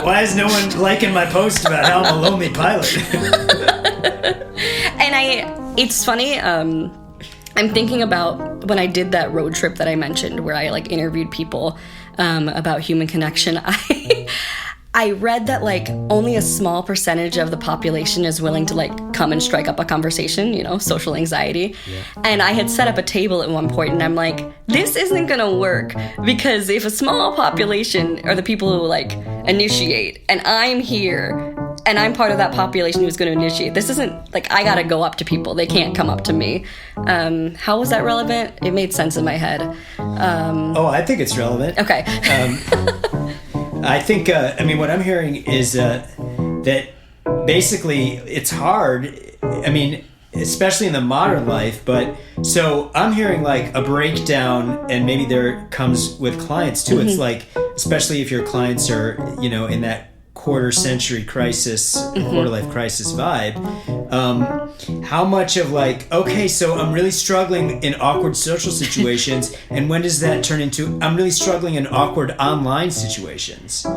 why is no one liking my post about how I'm a lonely pilot? And it's funny, I'm thinking about when I did that road trip that I mentioned where I like interviewed people. about human connection. I read that like only a small percentage of the population is willing to like come and strike up a conversation, you know, social anxiety. Yeah. And I had set up a table at one point and I'm like, this isn't gonna work, because if a small population are the people who like initiate and I'm here and I'm part of that population who's going to initiate, this isn't like I gotta go up to people, they can't come up to me. How was that relevant? It made sense in my head. I think it's relevant. Okay. I think, what I'm hearing is that basically it's hard, especially in the modern life, but so I'm hearing like a breakdown, and maybe there comes with clients too. Mm-hmm. It's like, especially if your clients are, you know, in that quarter century crisis, quarter life crisis vibe, how much of like, okay, so I'm really struggling in awkward social situations, and when does that turn into I'm really struggling in awkward online situations?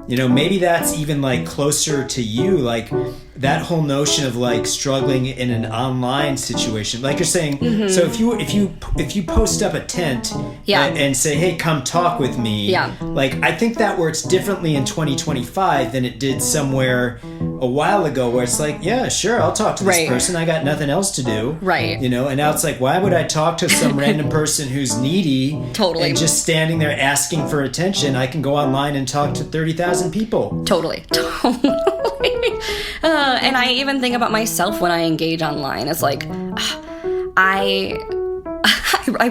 You know, maybe that's even like closer to you, like that whole notion of like struggling in an online situation, like you're saying. Mm-hmm. So if you post up a tent and say, hey, come talk with me, like I think that works differently in 2025 than it did somewhere a while ago, where it's like, yeah, sure, I'll talk to this person, I got nothing else to do, right? You know, and now it's like, why would I talk to some random person who's needy and just standing there asking for attention? I can go online and talk to 30,000 people. Totally. And I even think about myself when I engage online. It's like, I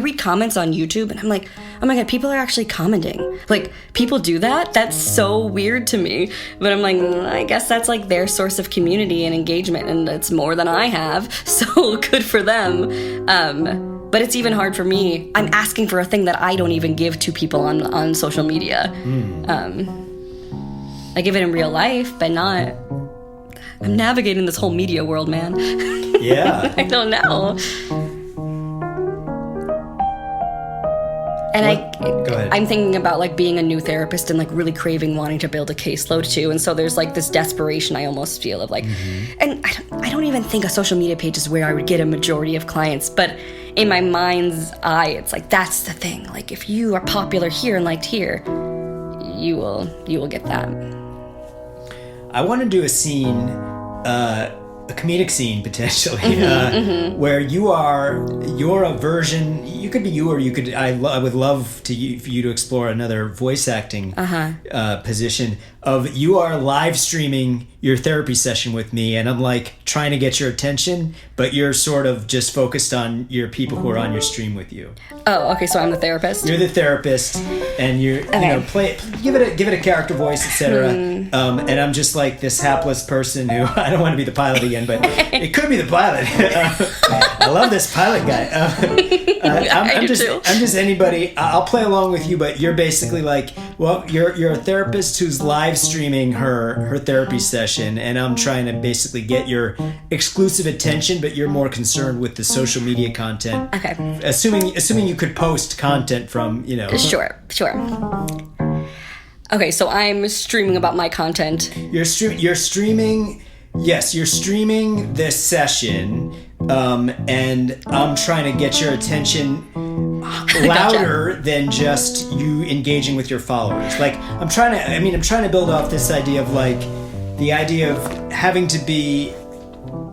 read comments on YouTube and I'm like, oh my God, people are actually commenting. Like, people do that? That's so weird to me. But I'm like, I guess that's like their source of community and engagement, and it's more than I have, so good for them. But it's even hard for me. I'm asking for a thing that I don't even give to people on social media. I give it in real life, but not... I'm navigating this whole media world, man. Yeah. I don't know. And Go ahead. I'm thinking about like being a new therapist and like really craving wanting to build a caseload too. And so there's like this desperation I almost feel of like, and I don't even think a social media page is where I would get a majority of clients, but in my mind's eye, it's like, that's the thing. Like if you are popular here and liked here, you will get that. I want to do a scene, a comedic scene potentially, where you're a version. You could be you, or you could. I would love for you to explore another voice acting position of you are live streaming your therapy session with me, and I'm like trying to get your attention, but you're sort of just focused on your people who are on your stream with you. Oh, okay. So I'm the therapist. You're the therapist, and you know, give it a character voice, etc. And I'm just like this hapless person who I don't want to be the pilot again, but it could be the pilot. I love this pilot guy. I'm just anybody. I'll play along with you, but you're basically like, well, you're a therapist who's live streaming her therapy session, and I'm trying to basically get your exclusive attention, but you're more concerned with the social media content. Okay. Assuming you could post content from, you know. Sure. Okay, so I'm streaming about my content. You're streaming. Yes, you're streaming this session, and I'm trying to get your attention louder than just you engaging with your followers. Like I'm trying to build off this idea of like the idea of having to be.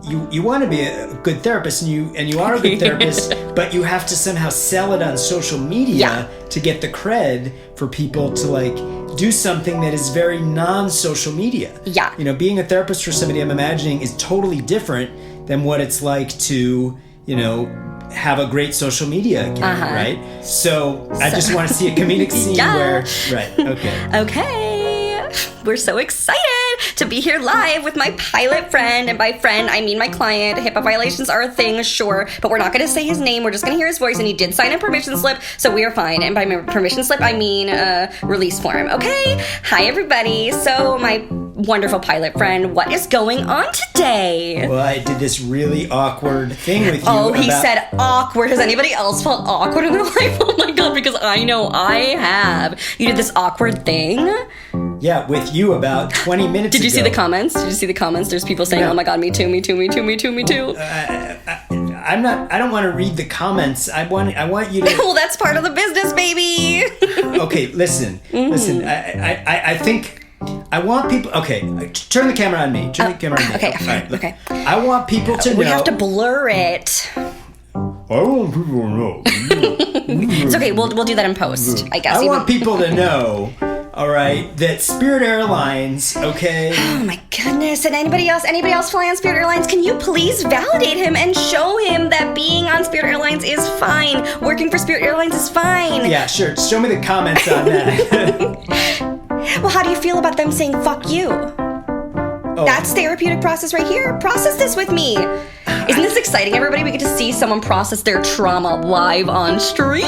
You want to be a good therapist, and you are a good therapist, but you have to somehow sell it on social media to get the cred for people to like do something that is very non-social media. Yeah. You know, being a therapist for somebody, I'm imagining, is totally different than what it's like to, you know, have a great social media account, right? So I just want to see a comedic scene where, right, okay. We're so excited to be here live with my pilot friend, and by friend I mean my client. HIPAA violations are a thing, sure, but we're not going to say his name. We're just going to hear his voice, and he did sign a permission slip, so we are fine. And by permission slip I mean release form. Okay, hi everybody. So my wonderful pilot friend, what is going on today? Well, I did this really awkward thing with you. Oh, he said awkward. Has anybody else felt awkward in their life? Oh my God, because I know I have. You did this awkward thing? Yeah, with you about 20 minutes ago. Did you see the comments? There's people saying, oh my God, me too. I don't want to read the comments. I want you to. Well, that's part of the business, baby. Okay, listen. I think I want people. Okay, turn the camera on me. Turn the camera on me. Okay. All right, look. Okay. I want people to know. We have to blur it. I want people to know. It's okay. We'll do that in post, I guess. I want people to know. All right, that Spirit Airlines, okay? Oh my goodness. And anybody else flying on Spirit Airlines, can you please validate him and show him that being on Spirit Airlines is fine? Working for Spirit Airlines is fine. Yeah, sure. Show me the comments on that. Well, how do you feel about them saying fuck you? Oh. That's therapeutic process right here. Process this with me. Isn't this exciting, everybody? We get to see someone process their trauma live on stream.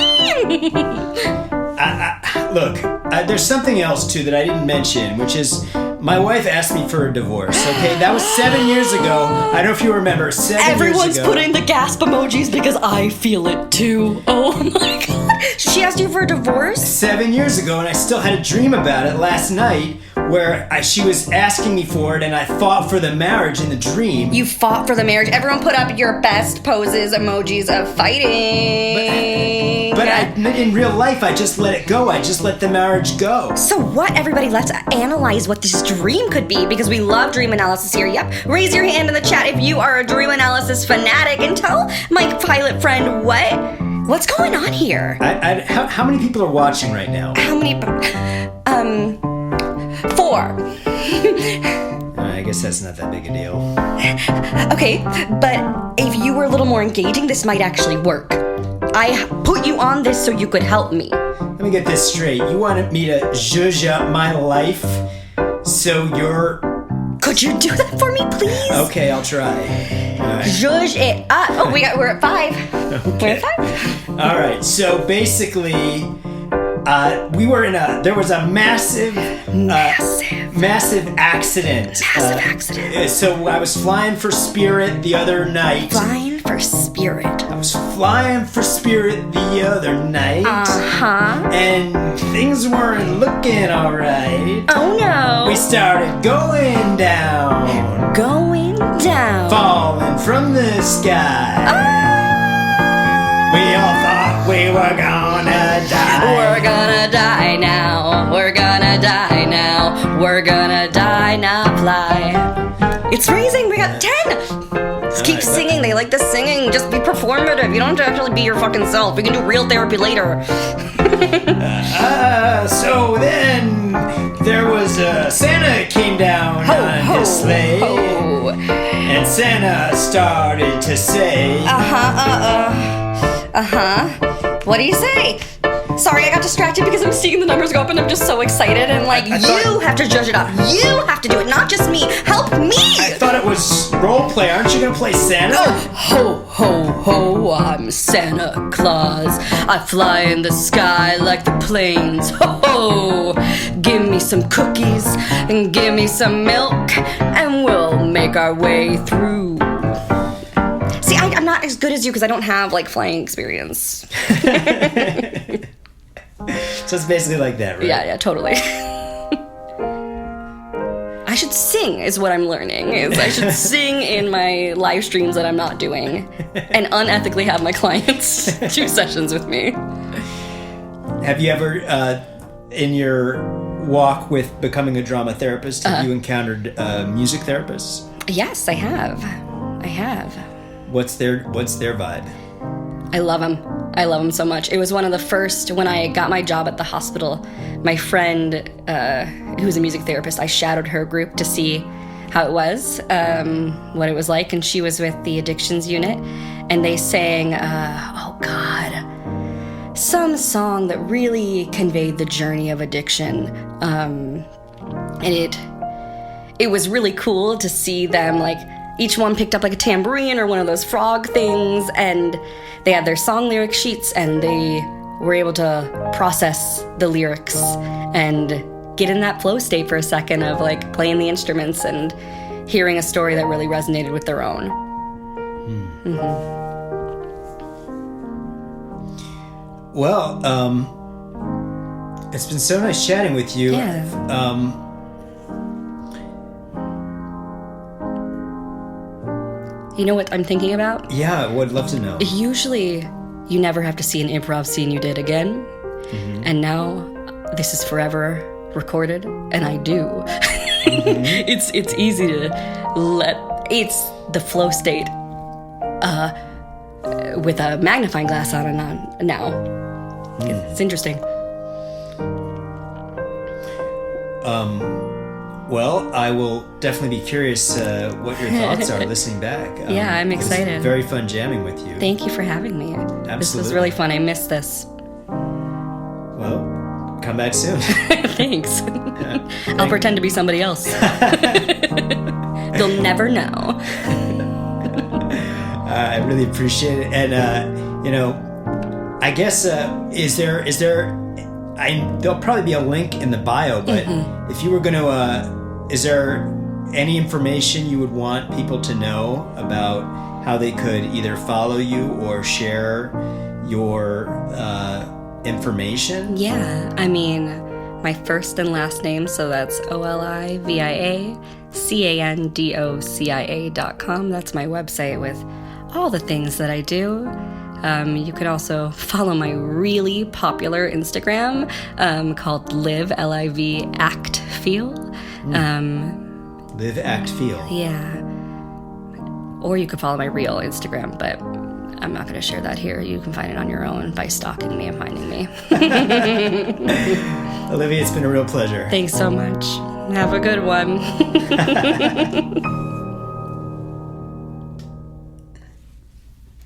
Look, there's something else, too, that I didn't mention, which is my wife asked me for a divorce, okay? That was 7 years ago. I don't know if you remember, 7 years ago. Everyone's putting the gasp emojis because I feel it, too. Oh, my God. She asked you for a divorce? 7 years ago, and I still had a dream about it last night where she was asking me for it, and I fought for the marriage in the dream. You fought for the marriage. Everyone put up your best poses, emojis of fighting. But in real life, I just let it go. I just let the marriage go. So what, everybody? Let's analyze what this dream could be, because we love dream analysis here. Yep. Raise your hand in the chat if you are a dream analysis fanatic, and tell my pilot friend what's going on here. How many people are watching right now? How many? 4. I guess that's not that big a deal. Okay, but if you were a little more engaging, this might actually work. I put you on this so you could help me. Let me get this straight. You wanted me to zhuzh up my life, so you're... Could you do that for me, please? Okay, I'll try. Right. Zhuzh it up. Oh, we're at 5. Okay. We're at 5. All right, so basically... there was a massive accident. Massive accident. So I was flying for Spirit the other night. Flying for Spirit. I was flying for Spirit the other night. Uh-huh. And things weren't looking alright. Oh no. We started going down. Going down. Falling from the sky. Ah! We all thought we were gonna die. We're gonna die now. We're gonna die now. We're gonna die now. Fly. It's freezing. We got 10. Just keep singing. They like the singing. Just be performative. You don't have to actually be your fucking self. We can do real therapy later. So then there was Santa came down on his sleigh. Ho. And Santa started to say, What do you say? Sorry, I got distracted because I'm seeing the numbers go up and I'm just so excited, and you have to judge it up. You have to do it, not just me. Help me! I thought it was role play. Aren't you gonna play Santa? Oh, ho, ho, ho, I'm Santa Claus. I fly in the sky like the planes. Ho, ho! Give me some cookies and give me some milk, and we'll make our way through. See, I'm not as good as you because I don't have, flying experience. So it's basically like that, right? Yeah, totally. I should sing is what I'm learning. I should sing in my live streams that I'm not doing, and unethically have my clients do sessions with me. Have you ever, in your walk with becoming a drama therapist, have you encountered music therapists? Yes, I have. What's their vibe? I love them so much. It was one of the first, when I got my job at the hospital, my friend, who's a music therapist, I shadowed her group to see how it was, what it was like, and she was with the addictions unit, and they sang, some song that really conveyed the journey of addiction, and it was really cool to see them, each one picked up a tambourine or one of those frog things, and they had their song lyric sheets, and they were able to process the lyrics and get in that flow state for a second of playing the instruments and hearing a story that really resonated with their own. Mm-hmm. Well, it's been so nice chatting with you. Yeah. You know what I'm thinking about? Yeah, would love to know. Usually, you never have to see an improv scene you did again. And now, this is forever recorded, and I do. It's easy to it's the flow state with a magnifying glass on and on now. It's interesting. Well, I will definitely be curious what your thoughts are listening back. Yeah, I'm excited. It was very fun jamming with you. Thank you for having me. Absolutely. This was really fun. I missed this. Well, come back soon. Thanks. I'll pretend to be somebody else. You'll never know. I really appreciate it. And, I guess, there'll probably be a link in the bio, but if you were going to, is there any information you would want people to know about how they could either follow you or share your information? Yeah, I mean, my first and last name, so that's OliviaCandocia.com. That's my website with all the things that I do. You could also follow my really popular Instagram called Live, L-I-V, Act Feel. Live, Act, Feel. Yeah. Or you could follow my real Instagram, but I'm not going to share that here. You can find it on your own by stalking me and finding me. Olivia, it's been a real pleasure. Thanks so much. Have a good one.